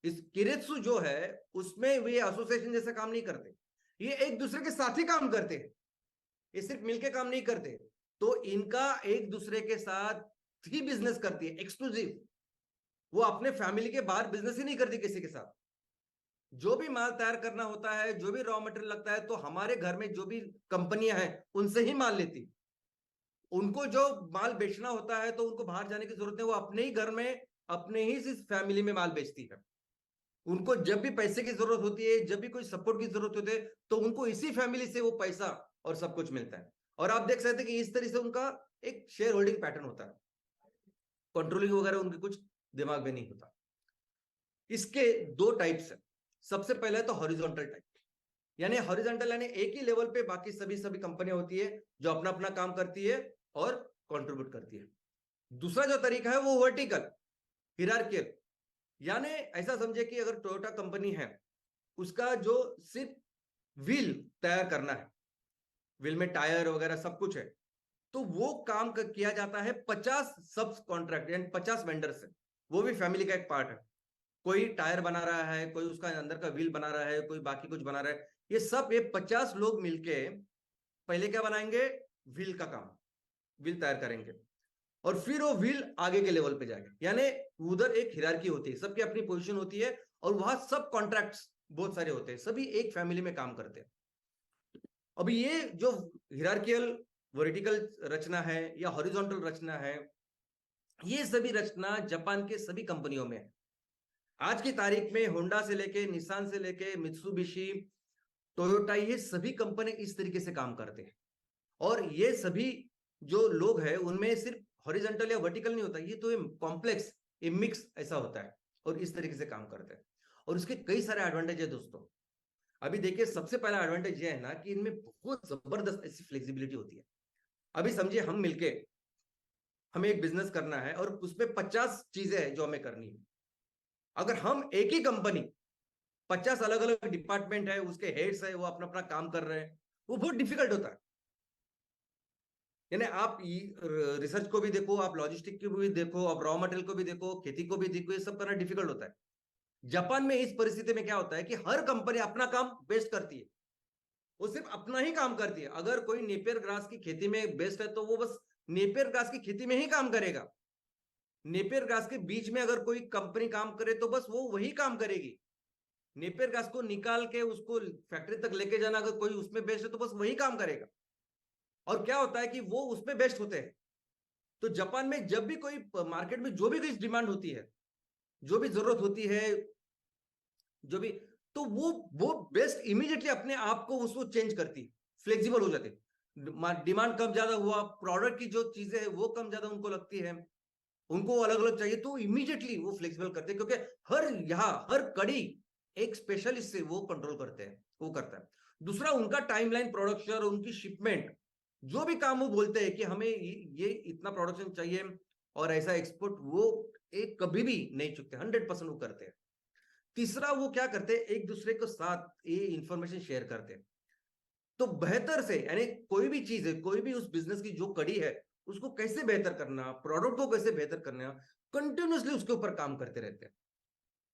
इस किरेत्सु जो है उसमें वे एसोसिएशन जैसा काम नहीं करते, ये एक दूसरे के साथ ही काम करते हैं, ये सिर्फ मिलके काम नहीं करते। तो इनका एक दूसरे के साथ ही बिजनेस करती है, एक्सक्लूसिव। वो अपने फैमिली के बाहर बिजनेस ही नहीं करती किसी के साथ। जो भी माल तैयार करना होता है, जो भी रॉ मटेरियल लगता है, तो हमारे घर में जो भी कंपनियां हैं उनसे ही माल लेती। उनको जो माल बेचना होता है तो उनको बाहर जाने की जरूरत नहीं, वो अपने ही घर में अपने ही इस फैमिली में माल बेचती है। उनको जब भी पैसे की जरूरत होती है, जब भी कोई सपोर्ट की जरूरत होती है, तो उनको इसी फैमिली से वो पैसा और सब कुछ मिलता है। और आप देख सकते हैं कि इस तरह से उनका एक शेयर होल्डिंग पैटर्न होता है, कंट्रोलिंग वगैरह उनके कुछ दिमाग में नहीं होता। इसके दो टाइप्स है। सबसे पहले तो हॉरिजॉन्टल टाइप, यानी हॉरिजॉन्टल यानी एक ही लेवल पे बाकी सभी कंपनियां होती है जो अपना अपना काम करती है और कंट्रीब्यूट करती है। दूसरा जो तरीका है वो वर्टिकल, हिरार्कियल, यानी ऐसा समझे कि अगर टोयोटा कंपनी है, उसका जो सिर्फ व्हील तैयार करना है, व्हील में टायर वगैरह सब कुछ है, तो वो काम किया जाता है 50 सब कॉन्ट्रैक्ट यानी 50 वेंडर से। वो भी फैमिली का एक पार्ट है। कोई टायर बना रहा है, कोई उसका अंदर का व्हील बना रहा है, कोई बाकी कुछ बना रहा है। ये 50 लोग मिलके पहले क्या बनाएंगे, व्हील का काम, व्हील तैयार करेंगे, और फिर वो व्हील आगे के लेवल पे जाएगा। यानी उधर एक हिरार्की होती है, सबकी अपनी पोजीशन होती है, और वहां सब कॉन्ट्रैक्ट्स बहुत सारे होते हैं, सभी एक फैमिली में काम करते हैं। अभी ये जो हिरार्कियल वर्टिकल रचना है या हॉरिजॉन्टल रचना है, ये सभी रचना जापान के सभी कंपनियों में है। आज की तारीख में होंडा से लेके, निसान से लेके, मित्सुबिशी, टोयोटा, ये सभी कंपनी इस तरीके से काम करते हैं। और ये सभी जो लोग हैं उनमें सिर्फ हॉरिजॉन्टल या वर्टिकल नहीं होता, ये तो कॉम्प्लेक्स, ये मिक्स ऐसा होता है, और इस तरीके से काम करते हैं। और इसके कई सारे एडवांटेज है दोस्तों। अभी देखिए, सबसे पहला एडवांटेज ये है ना कि इनमें बहुत जबरदस्त ऐसी फ्लेक्सिबिलिटी होती है। अभी समझिए हम मिलके हमें एक बिजनेस करना है और उसमें 50 चीजें हैं जो हमें करनी है। अगर हम एक ही कंपनी 50 अलग अलग डिपार्टमेंट है, उसके हेड्स है, वो अपना अपना काम कर रहे हैं, वो बहुत डिफिकल्ट होता है। यानी आप रिसर्च को भी देखो, आप लॉजिस्टिक को भी देखो, आप रॉ मटेरियल को भी देखो, खेती को भी देखो, ये सब करना डिफिकल्ट होता है। जापान में इस परिस्थिति में क्या होता है कि हर कंपनी अपना काम बेस्ट करती है, वो सिर्फ अपना ही काम करती है। अगर कोई नेपियर ग्रास की खेती में बेस्ट है तो वो बस नेपियर ग्रास की खेती में ही काम करेगा। नेपियर ग्रास के बीच में अगर कोई कंपनी काम करे तो बस वो वही काम करेगी। नेपियर ग्रास को निकाल के उसको फैक्ट्री तक लेके जाना, अगर कोई उसमें बेस्ट है तो बस वही काम करेगा। और क्या होता है कि वो उसमें बेस्ट होते हैं। तो जापान में जब भी कोई मार्केट में जो भी कोई डिमांड होती है, जो भी जरूरत होती है, जो भी, तो वो बेस्ट इमीडिएटली अपने आप को उसको चेंज करती, फ्लेक्सिबल हो जाते। डिमांड कम ज्यादा हुआ, प्रोडक्ट की जो चीजें है वो कम ज्यादा उनको लगती है, उनको अलग अलग चाहिए, तो इमीडिएटली वो फ्लेक्सिबल करते हैं, क्योंकि हर कड़ी एक स्पेशलिस्ट से वो कंट्रोल करते हैं, वो करता है। दूसरा, उनका टाइमलाइन प्रोडक्शन, उनकी शिपमेंट, जो भी काम वो बोलते हैं कि हमें ये इतना प्रोडक्शन चाहिए और ऐसा एक्सपोर्ट, वो एक कभी भी नहीं चुकते, 100% वो करते हैं। तीसरा, वो क्या करते हैं, एक दूसरे के साथ ये इंफॉर्मेशन शेयर करते हैं। तो बेहतर से, यानी कोई भी चीज है, कोई भी उस बिजनेस की जो कड़ी है, उसको कैसे बेहतर करना, प्रोडक्ट को कैसे बेहतर करना, कंटिन्यूसली उसके ऊपर काम करते रहते हैं।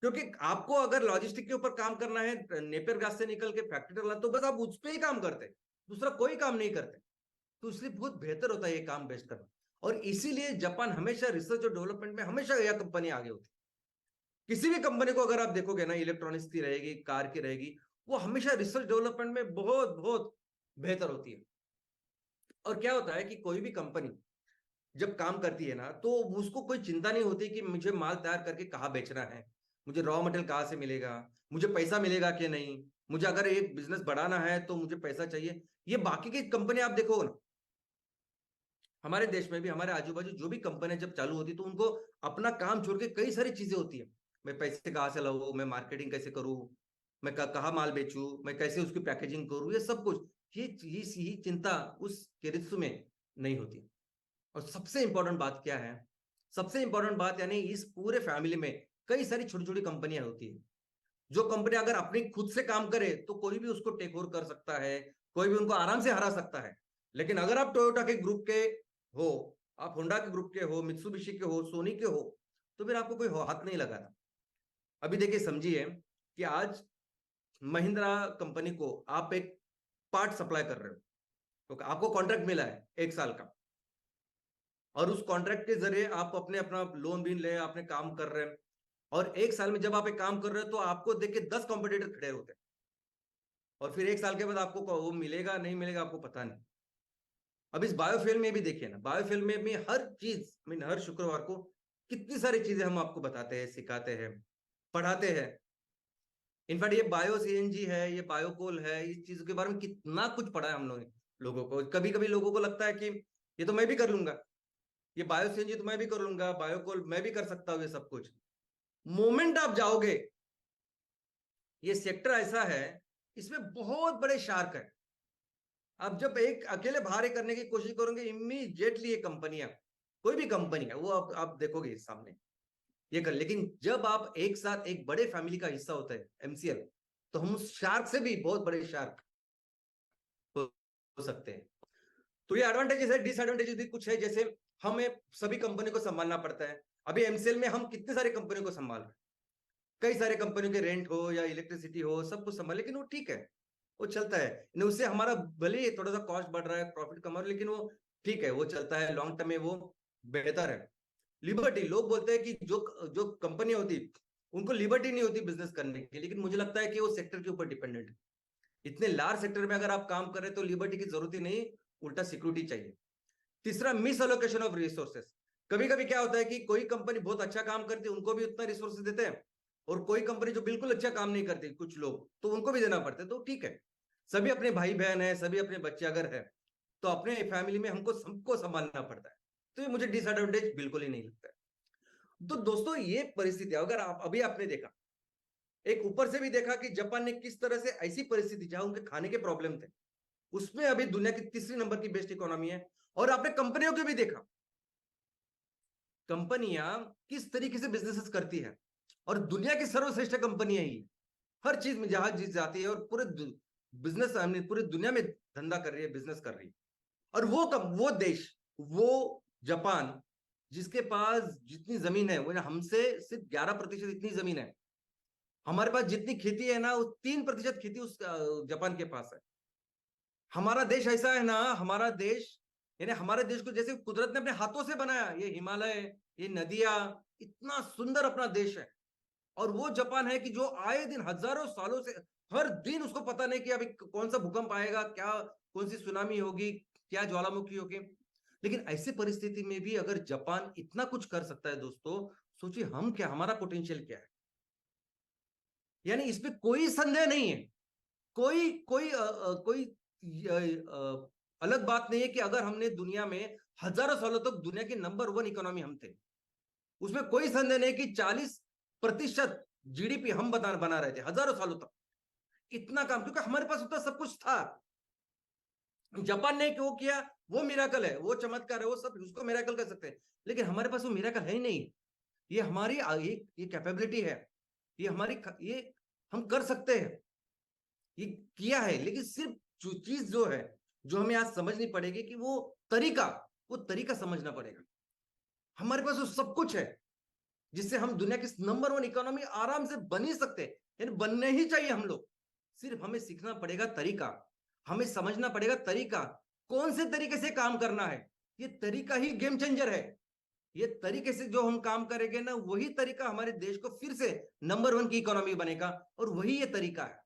क्योंकि आपको अगर लॉजिस्टिक के ऊपर काम करना है, नेपियर ग्रास से निकल के फैक्ट्री तक, तो बस आप उस पर ही काम करते हैं, दूसरा कोई काम नहीं करते। तो इसलिए बहुत बेहतर होता है ये काम बेस्ट करना। और इसीलिए जापान हमेशा रिसर्च और डेवलपमेंट में हमेशा यह कंपनी आगे होती है। किसी भी कंपनी को अगर आप देखोगे ना, इलेक्ट्रॉनिक्स की रहेगी, कार की रहेगी, वो हमेशा रिसर्च डेवलपमेंट में बहुत बहुत बेहतर होती है। और क्या होता है कि कोई भी कंपनी जब काम करती है ना, तो उसको कोई चिंता नहीं होती कि मुझे माल तैयार करके कहाँ बेचना है, मुझे रॉ मटेरियल कहाँ से मिलेगा, मुझे पैसा मिलेगा कि नहीं, मुझे अगर एक बिजनेस बढ़ाना है तो मुझे पैसा चाहिए। ये बाकी की कंपनी आप देखो ना, हमारे देश में भी हमारे आजू बाजू जो भी कंपनी जब चालू होती है तो उनको अपना काम छोड़ के कई सारी चीजें होती है। मैं पैसे कहाँ से लाऊं, मैं मार्केटिंग कैसे करूं, मैं कहाँ माल बेचूं, मैं कैसे उसकी पैकेजिंग करूं, ये सब कुछ, ये चिंता उस किरित्सु में नहीं होती। और सबसे इंपॉर्टेंट बात क्या है, सबसे इंपॉर्टेंट बात यानी इस पूरे फैमिली में कई सारी छोटी छोटी कंपनियां होती है। जो कंपनी अगर अपनी खुद से काम करे तो कोई भी उसको टेक ओवर कर सकता है, कोई भी उनको आराम से हरा सकता है। लेकिन अगर आप टोयोटा के ग्रुप के हो, आप होंडा के ग्रुप के हो, मित्सुबिशी के हो, सोनी के हो, तो फिर आपको कोई हाथ नहीं लगाता। अभी देखिए, समझिए कि आज महिंद्रा कंपनी को आप एक पार्ट सप्लाई कर रहे हो, तो आपको कॉन्ट्रैक्ट मिला है 1 साल का, और उस कॉन्ट्रैक्ट के जरिए आप अपना लोन भी ले अपने काम कर रहे हैं। और 1 साल में जब आप एक काम कर रहे हो तो आपको देख के 10 कॉम्पिटिटर खड़े होते हैं, और फिर 1 साल के बाद आपको वो मिलेगा नहीं मिलेगा आपको पता नहीं। अब इस बायोफ्यूल में भी देखिए ना, बायोफ्यूल में भी हर चीज, हर शुक्रवार को कितनी सारी चीजें हम आपको बताते हैं, सिखाते हैं, पढ़ाते हैं। इनफैक्ट ये बायो सीएनजी है, ये बायोकोल है, इस चीज के बारे में कितना कुछ पढ़ा है हम लोगों को। कभी कभी लोगों को लगता है कि ये तो मैं भी कर लूंगा, ये बायो सीएनजी तो मैं भी कर लूंगा, बायोकोल मैं भी कर सकता हूँ, ये सब कुछ। मोमेंट आप जाओगे, ये सेक्टर ऐसा है, इसमें बहुत बड़े शार्क है। आप जब एक अकेले बाहर करने की कोशिश करोगे, इमीडिएटली ये कंपनियां, कोई भी कंपनी है वो आप देखोगे सामने ये कर। लेकिन जब आप एक साथ एक बड़े फैमिली का हिस्सा होता है एमसीएल, तो हम उस शार्क से भी बहुत बड़े शार्क हो सकते हैं। तो ये एडवांटेजेस है, डिसएडवांटेजेस भी कुछ है। जैसे हमें सभी कंपनी को संभालना पड़ता है। अभी एमसीएल में हम कितने सारे कंपनियों को संभाल रहे हैं, कई सारे कंपनियों के रेंट हो या इलेक्ट्रिसिटी हो, सब कुछ संभाल, लेकिन वो ठीक है, वो चलता है। उससे हमारा भले ही थोड़ा सा कॉस्ट बढ़ रहा है, प्रॉफिट कम हो रहा है, लेकिन वो ठीक है, वो चलता है, लॉन्ग टर्म में वो बेहतर है। लिबर्टी, लोग बोलते हैं कि जो जो कंपनी होती उनको लिबर्टी नहीं होती बिजनेस करने की, लेकिन मुझे लगता है कि वो सेक्टर के ऊपर डिपेंडेंट है। इतने लार्ज सेक्टर में अगर आप काम कर रहे हैं तो लिबर्टी की जरूरत ही नहीं, उल्टा सिक्योरिटी चाहिए। तीसरा, मिस एलोकेशन ऑफ रिसोर्सेस। कभी कभी क्या होता है कि कोई कंपनी बहुत अच्छा काम करती है, उनको भी उतना रिसोर्सेस देते हैं, और कोई कंपनी जो बिल्कुल अच्छा काम नहीं करती, कुछ लोग, तो उनको भी देना पड़ता है। तो ठीक है, सभी अपने भाई बहन है, सभी अपने बच्चे अगर है, तो अपने फैमिली में हमको सबको संभालना पड़ता है। तो ये मुझे डिसएडवांटेज बिल्कुल ही नहीं लगता है। तो दोस्तों, ये परिस्थिति अगर आप अभी आपने देखा, एक ऊपर से भी देखा कि जापान ने किस तरह से ऐसी परिस्थिति जहां उनके खाने के प्रॉब्लम थे, उसमें अभी दुनिया की तीसरी नंबर की बेस्ट इकोनॉमी है। और आपने कंपनियों को भी देखा, कंपनियां किस तरीके से बिजनेसेस करती है, और दुनिया की सर्वश्रेष्ठ कंपनी है ये, हर चीज में जहां जीत जाती है, और पूरे बिजनेस पूरी दुनिया में धंधा कर रही है, बिजनेस कर रही है। और वो देश, वो जापान, जिसके पास जितनी जमीन है वो हमसे सिर्फ 11% इतनी जमीन है। हमारे पास जितनी खेती है ना, वो 3% खेती उस जापान के पास है। हमारा देश ऐसा है ना, हमारा देश, यानी हमारे देश को जैसे कुदरत ने अपने हाथों से बनाया, ये हिमालय, ये नदियां, इतना सुंदर अपना देश है। और वो जापान है कि जो आए दिन हजारों सालों से, हर दिन उसको पता नहीं कि अभी कौन सा भूकंप आएगा, क्या कौन सी सुनामी होगी, क्या ज्वालामुखी होगी। लेकिन ऐसी परिस्थिति में भी अगर जापान इतना कुछ कर सकता है दोस्तों, सोचिए हम क्या, हमारा पोटेंशियल क्या है। यानी इस पे कोई संदेह नहीं है, कोई कोई कोई अलग बात नहीं है कि अगर हमने दुनिया में हजारों सालों तक दुनिया की नंबर 1 इकोनॉमी हम थे, उसमें कोई संदेह नहीं कि 40% जीडीपी हम बना रहे थे हजारों सालों तक। इतना काम, क्योंकि हमारे पास उतना सब कुछ था। जापान ने वो किया, वो मिराकल है, वो चमत्कार है, वो सब उसको मिराकल कर सकते हैं। लेकिन हमारे पास वो मिराकल है ही नहीं। ये हमारी ये कैपेबिलिटी है, ये हमारी, ये हम कर सकते हैं, ये किया है। लेकिन सिर्फ जो चीज जो है, जो हमें आज समझनी पड़ेगी कि वो तरीका समझना पड़ेगा। हमारे पास वो सब कुछ है जिससे हम दुनिया की नंबर 1 इकोनॉमी आराम से बन ही सकते हैं, यानी बनने ही चाहिए हम लोग। सिर्फ हमें सीखना पड़ेगा तरीका, हमें समझना पड़ेगा तरीका, कौन से तरीके से काम करना है, ये तरीका ही गेम चेंजर है। ये तरीके से जो हम काम करेंगे ना, वही तरीका हमारे देश को फिर से नंबर 1 की इकोनॉमी बनेगा, और वही ये तरीका है।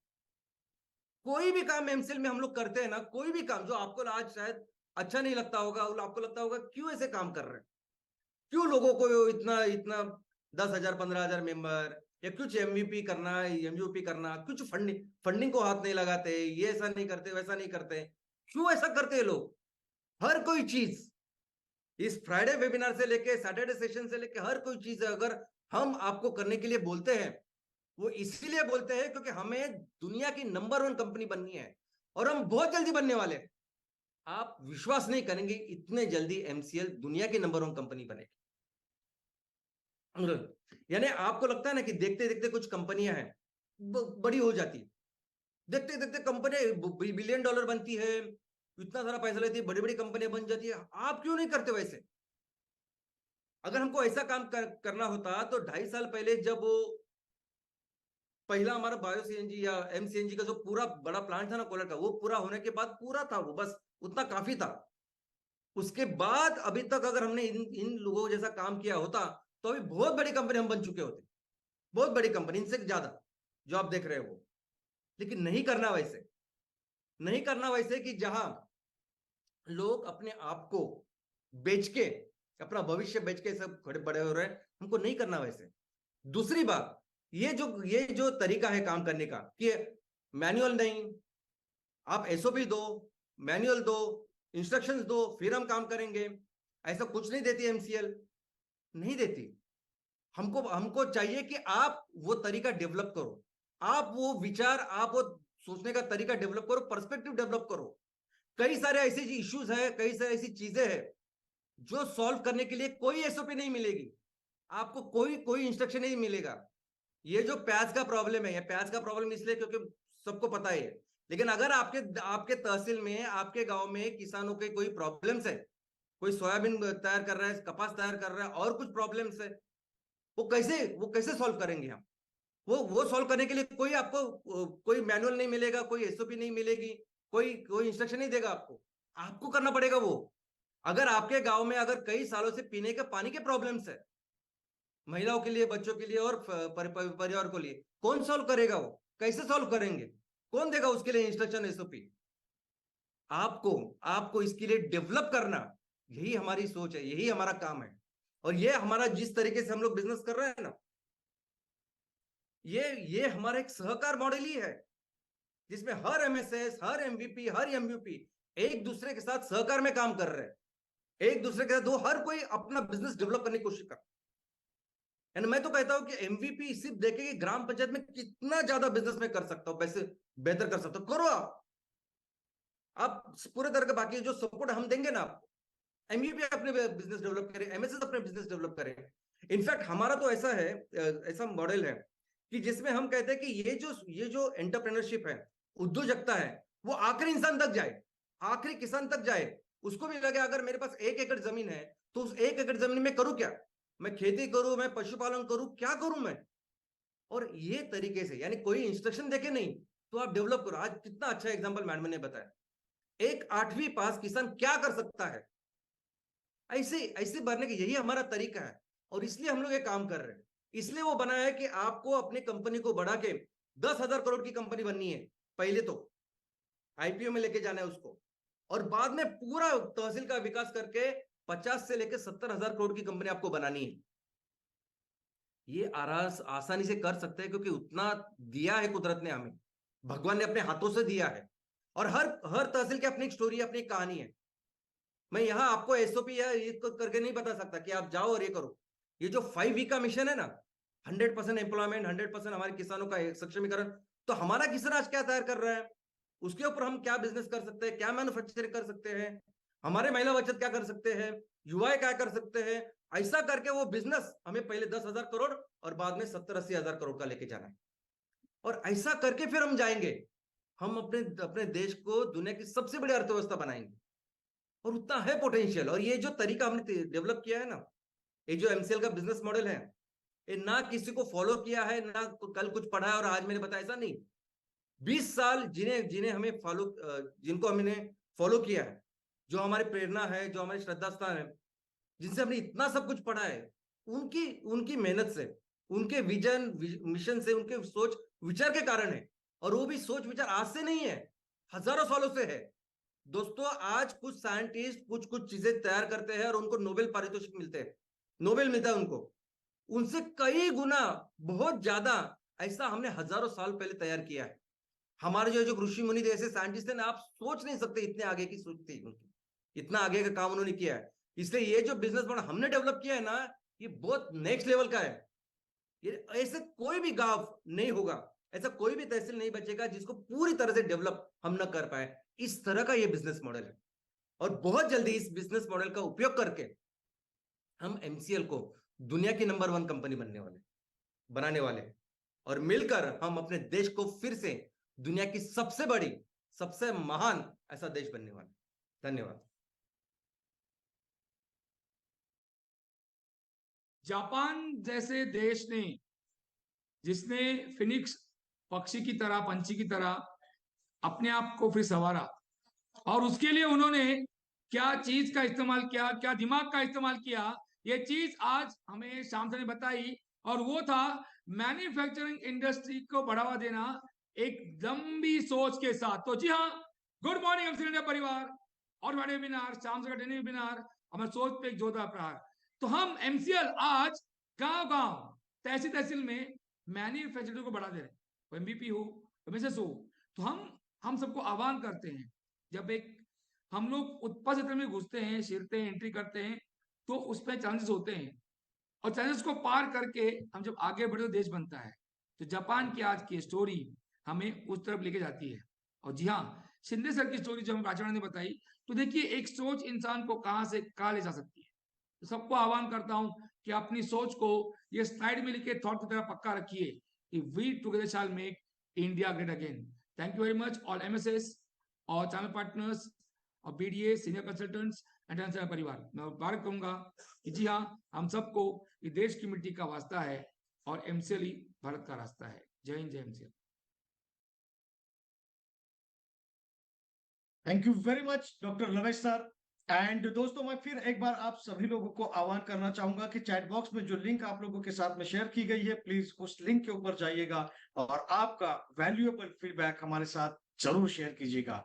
कोई भी काम एमसीएल में हम लोग करते हैं ना, कोई भी काम जो आपको आज शायद अच्छा नहीं लगता होगा, आपको लगता होगा क्यों ऐसे काम कर रहे हैं, क्यों लोगों को इतना इतना 10,000 15,000 मेंबर, या कुछ एमवीपी करना, एमयूपी करना, कुछ फंडिंग को हाथ नहीं लगाते, ये ऐसा नहीं करते, वैसा नहीं करते, क्यों ऐसा करते हैं लोग? हर कोई चीज, इस फ्राइडे वेबिनार से लेके सैटरडे सेशन से लेके हर कोई चीज अगर हम आपको करने के लिए बोलते हैं, वो इसीलिए बोलते हैं क्योंकि हमें दुनिया की नंबर 1 कंपनी बननी है, और हम बहुत जल्दी बनने वाले हैं। आप विश्वास नहीं करेंगे, इतने जल्दी एमसीएल दुनिया की नंबर 1 कंपनी बनेगी। यानी आपको लगता है ना कि देखते देखते कुछ कंपनियां हैं बड़ी हो जाती है, देखते देखते कंपनी बिलियन डॉलर बनती है, इतना सारा पैसा लेती है, बड़ी बड़ी कंपनियां बन जाती है। आप क्यों नहीं करते वैसे? अगर हमको ऐसा काम करना होता तो 2.5 साल पहले जब पहला हमारा बायो सीएनजी या एमसीएनजी का जो पूरा बड़ा प्लांट था ना कोलर का, वो पूरा होने के बाद पूरा था, वो बस उतना काफी था। उसके बाद अभी तक अगर हमने इन लोगों जैसा काम किया होता तो अभी बहुत बड़ी कंपनी हम बन चुके होते, बहुत बड़ी कंपनी, इनसे ज्यादा जो आप देख रहे हो वो। लेकिन नहीं करना वैसे, नहीं करना वैसे कि जहां लोग अपने आप को बेच के, अपना भविष्य बेच के सब बड़े बड़े हो रहे हैं, हमको नहीं करना वैसे। दूसरी बात, ये जो तरीका है काम करने का कि मैनुअल नहीं, आप एसओपी दो, मैनुअल दो, इंस्ट्रक्शंस दो, फिर हम काम करेंगे, ऐसा कुछ नहीं देती एमसीएल, नहीं देती। हमको चाहिए कि आप वो तरीका डेवलप करो, आप वो विचार, आप वो सोचने का तरीका डेवलप करो, पर्सपेक्टिव डेवलप करो। कई सारे ऐसे इश्यूज है, कई सारी ऐसी चीजें हैं जो सॉल्व करने के लिए कोई एसओपी नहीं मिलेगी, आपको कोई इंस्ट्रक्शन नहीं मिलेगा। ये जो प्याज का प्रॉब्लम है, ये प्याज का प्रॉब्लम इसलिए क्योंकि सबको पता है, लेकिन अगर आपके तहसील में, आपके गांव में किसानों के कोई प्रॉब्लम्स है, कोई सोयाबीन तैयार कर रहा है, कपास तैयार कर रहा है, और कुछ प्रॉब्लम्स है, वो कैसे सॉल्व करेंगे हम? वो सॉल्व करने के लिए आपको कोई मैनुअल नहीं मिलेगा, कोई एसओपी नहीं मिलेगी, कोई इंस्ट्रक्शन नहीं देगा आपको करना पड़ेगा वो। अगर आपके गांव में अगर कई सालों से पीने के पानी के प्रॉब्लम्स है, महिलाओं के लिए, बच्चों के लिए और परिवार को लिए, कौन सॉल्व करेगा? वो कैसे सॉल्व करेंगे? कौन देगा उसके लिए इंस्ट्रक्शन, एसओपी? आपको इसके लिए डेवलप करना, यही हमारी सोच है, यही हमारा काम है। और ये हमारा जिस तरीके से हम लोग बिजनेस कर रहे हैं ना, ये हमारा एक सहकार मॉडल ही है, जिसमें हर एमएसएस, हर एमवीपी, हर एमयूपी एक दूसरे के साथ सहकार में काम कर रहे हैं, एक दूसरे के साथ वो हर कोई अपना बिजनेस डेवलप करने की कोशिश कर। एंड मैं तो कहता हूं कि एमवीपी सिर्फ देखे कि ग्राम पंचायत में कितना ज्यादा बिजनेस में कर सकता हूं, पैसे बेहतर कर सकता हूं, करो आप पूरे तरह के, बाकी जो सपोर्ट हम देंगे ना आपको, एमयूपी अपने बिजनेस डेवलप करें, एमएसएस अपने बिजनेस डेवलप करें। इनफैक्ट हमारा तो ऐसा है, ऐसा मॉडल है कि जिसमें हम कहते हैं कि ये जो एंटरप्रेन्योरशिप है, उद्योजकता है, वो आखिरी इंसान तक जाए, आखिरी किसान तक जाए। उसको भी लगे अगर मेरे पास 1 एकड़ जमीन है तो उस 1 एकड़ जमीन में करूं क्या, मैं खेती करूं, मैं पशुपालन करूं, क्या करूं मैं? और ये तरीके से, यानी कोई इंस्ट्रक्शन देके नहीं, तो आप डेवलप करो। आज कितना अच्छा एग्जाम्पल मैडम ने बताया, एक 8वीं पास किसान क्या कर सकता है, ऐसे ऐसे भरने के, यही हमारा तरीका है। और इसलिए हम लोग ये काम कर रहे हैं, इसलिए वो बना है कि आपको अपनी कंपनी को बढ़ा के 10,000 करोड़ की कंपनी बननी है। पहले तो आईपीओ में लेके जाना है उसको, और बाद में पूरा तहसील का विकास करके 50 से लेकर 70,000 करोड़ की कंपनी आपको बनानी है। ये आसानी से कर सकते हैं क्योंकि उतना दिया है कुदरत ने हमें, भगवान ने अपने हाथों से दिया है। और हर तहसील की अपनी एक स्टोरी, अपनी कहानी है। मैं यहाँ आपको एसओपी या ये करके नहीं बता सकता कि आप जाओ और ये करो। ये जो 5 वीक का मिशन है ना, 100% एम्प्लॉयमेंट, 100% हमारे किसानों का सक्षमीकरण, तो हमारा किसान आज क्या तैयार कर रहा है, उसके ऊपर हम क्या बिजनेस कर सकते हैं, क्या मैन्युफैक्चरिंग कर सकते हैं, हमारे महिला बचत क्या कर सकते हैं, युवा क्या कर सकते हैं, ऐसा करके वो बिजनेस हमें पहले 10,000 करोड़ और बाद में 70-80 हजार करोड़ का लेके जाना है। और ऐसा करके फिर हम जाएंगे, हम अपने देश को दुनिया की सबसे बड़ी अर्थव्यवस्था बनाएंगे। और उतना है पोटेंशियल। और ये जो तरीका हमने डेवलप किया है ना, ये जो एमसीएल का बिजनेस मॉडल है, ये ना किसी को फॉलो किया है, ना कल कुछ पढ़ा है और आज मैंने बताया, ऐसा नहीं। 20 साल जिन्हें हमें जिनको हमने फॉलो किया है, जो हमारी प्रेरणा है, जो हमारी श्रद्धा स्थान है, जिनसे हमने इतना सब कुछ पढ़ा है, उनकी उनकी मेहनत से, उनके विजन मिशन से, उनके सोच विचार के कारण है। और वो भी सोच विचार आज से नहीं है, हजारों सालों से है। दोस्तों, आज कुछ साइंटिस्ट कुछ कुछ चीजें तैयार करते हैं और उनको नोबेल पारितोषिक मिलते हैं, नोबेल मिलता है उनको। उनसे कई गुना बहुत ज्यादा ऐसा हमने हजारों साल पहले तैयार किया है। हमारे जो ऋषि मुनि ऐसे साइंटिस्ट हैं ना, आप सोच नहीं सकते इतने आगे की सोच थी उनकी, इतना आगे का काम उन्होंने किया है। इसलिए ये जो बिजनेस मॉडल हमने डेवलप किया है ना, ये बहुत नेक्स्ट लेवल का है। ये ऐसे कोई भी गांव नहीं होगा, ऐसा कोई भी तहसील नहीं बचेगा जिसको पूरी तरह से डेवलप हम न कर पाए। इस तरह का ये बिजनेस मॉडल है। और बहुत जल्दी इस बिजनेस मॉडल का उपयोग करके हम एमसीएल को दुनिया की नंबर 1 कंपनी बनाने वाले, और मिलकर हम अपने देश को फिर से दुनिया की सबसे बड़ी, सबसे महान ऐसा देश बनने वाले। धन्यवाद। जापान जैसे देश ने, जिसने फिनिक्स पक्षी की तरह, पंछी की तरह अपने आप को फिर संवारा, और उसके लिए उन्होंने क्या चीज का इस्तेमाल किया, क्या दिमाग का इस्तेमाल किया, ये चीज आज हमें शाम से ने बताई। और वो था मैन्युफैक्चरिंग इंडस्ट्री को बढ़ावा देना एक लंबी सोच के साथ। तो जी हाँ, गुड मॉर्निंग एमसीएल इंडिया परिवार, और हमारे वेबिनार शाम से का डेली वेबिनार, हमारे सोच पे एक जोरदार प्रहार। तो हम एमसीएल आज गांव गांव, तहसील तहसील में मैन्युफैक्चरिंग को बढ़ा दे रहे हैं। एमबीपी हो, एमएसएस हो, तो हम सबको आह्वान करते हैं, जब एक हम लोग उत्पाद क्षेत्र में घुसते हैं, शिरते हैं, एंट्री करते हैं, तो उसमें चैलेंजेस होते हैं, और चैलेंजेस को पार करके हम जब आगे बढ़े तो देश बनता है। तो जापान की आज की स्टोरी हमें उस तरफ लेके जाती है। और जी हाँ, शिंदे सर की स्टोरी जो हमें आचार्य ने बताई, तो देखिए एक सोच इंसान को कहां से कहां ले जा सकती है। तो सबको आह्वान करता हूं कि अपनी सोच को ये स्लाइड में लिखे थॉट की तरह पक्का रखिए कि we together shall make India great again. Thank you very much all MSS और चैनल पार्टनर्स और बीडीए सीनियर कंसल्टेंट्स एंड परिवार। मैं मुबारक कहूंगा कि जी हाँ, हम सबको ये देश की मिट्टी का वास्ता है और एमसीएल ही भारत का रास्ता है। जय हिंद, जय MCL. Thank you very much doctor Ramesh sir. And दोस्तों, मैं फिर एक बार आप सभी लोगों को आह्वान करना चाहूंगा कि चैट बॉक्स में जो लिंक आप लोगों के साथ में शेयर की गई है, प्लीज उस लिंक के ऊपर जाइएगा और आपका वैल्यूएबल फीडबैक हमारे साथ जरूर शेयर कीजिएगा।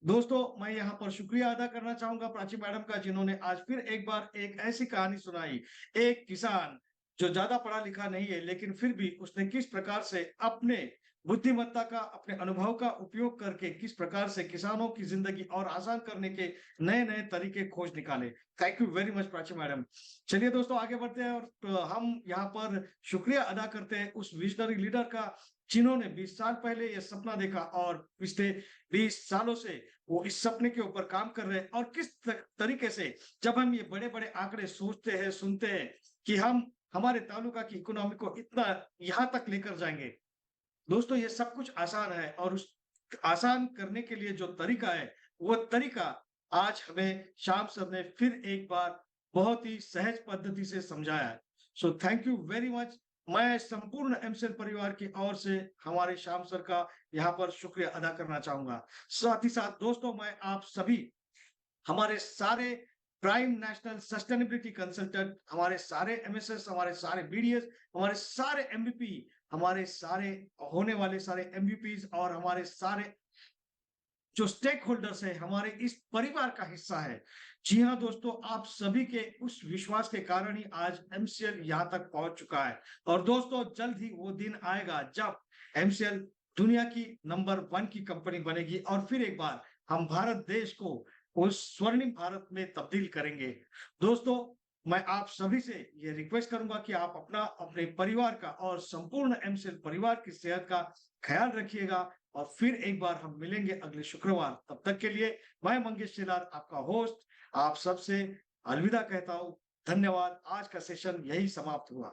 दोस्तों, मैं यहाँ पर शुक्रिया अदा करना चाहूंगा प्राची मैडम का, जिन्होंने आज फिर एक बार एक ऐसी कहानी सुनाई। एक किसान जो ज्यादा पढ़ा लिखा नहीं है, लेकिन फिर भी उसने किस प्रकार से अपने बुद्धिमत्ता का, अपने अनुभव का उपयोग करके किस प्रकार से किसानों की जिंदगी और आसान करने के नए नए तरीके खोज निकाले। Thank you very much Prachi madam. चलिए दोस्तों, आगे बढ़ते हैं और हम यहाँ पर शुक्रिया अदा करते हैं उस विजनरी लीडर का, जिन्होंने 20 साल पहले यह सपना देखा और पिछले 20 सालों से वो इस सपने के ऊपर काम कर रहे हैं। और किस तरीके से जब हम ये बड़े बड़े आंकड़े सोचते हैं, सुनते हैं कि हम हमारे तालुका की इकोनॉमी को इतना यहाँ तक लेकर जाएंगे, दोस्तों ये सब कुछ आसान है। और उस आसान करने के लिए जो तरीका है, वो तरीका आज हमें श्याम सर ने फिर एक बार बहुत ही सहज पद्धति से समझाया है। So thank you very much. मैं संपूर्ण एमसीएल परिवार की ओर से हमारे श्याम सर का यहाँ पर शुक्रिया अदा करना चाहूंगा। साथ ही साथ दोस्तों, मैं आप सभी, हमारे सारे प्राइम नेशनल सस्टेनेबिलिटी कंसल्टेंट, हमारे सारे एमएसएस, हमारे सारे बीडीएस, हमारे सारे एमबीपी, हमारे सारे होने वाले सारे एमवीपीज और हमारे सारे जो स्टेक होल्डर्स है, हमारे इस परिवार का हिस्सा है। जी हाँ दोस्तों, आप सभी के उस विश्वास के कारण ही आज एमसीएल यहाँ तक पहुंच चुका है। और दोस्तों, जल्द ही वो दिन आएगा जब एमसीएल दुनिया की नंबर 1 की कंपनी बनेगी और फिर एक बार हम भारत देश को उस स्वर्णिम भारत में तब्दील करेंगे। दोस्तों, मैं आप सभी से ये रिक्वेस्ट करूंगा कि आप अपना, अपने परिवार का और संपूर्ण एमसीएल परिवार की सेहत का ख्याल रखिएगा। और फिर एक बार हम मिलेंगे अगले शुक्रवार। तब तक के लिए मैं मंगेश शेलार, आपका होस्ट, आप सबसे अलविदा कहता हूं। धन्यवाद। आज का सेशन यही समाप्त हुआ।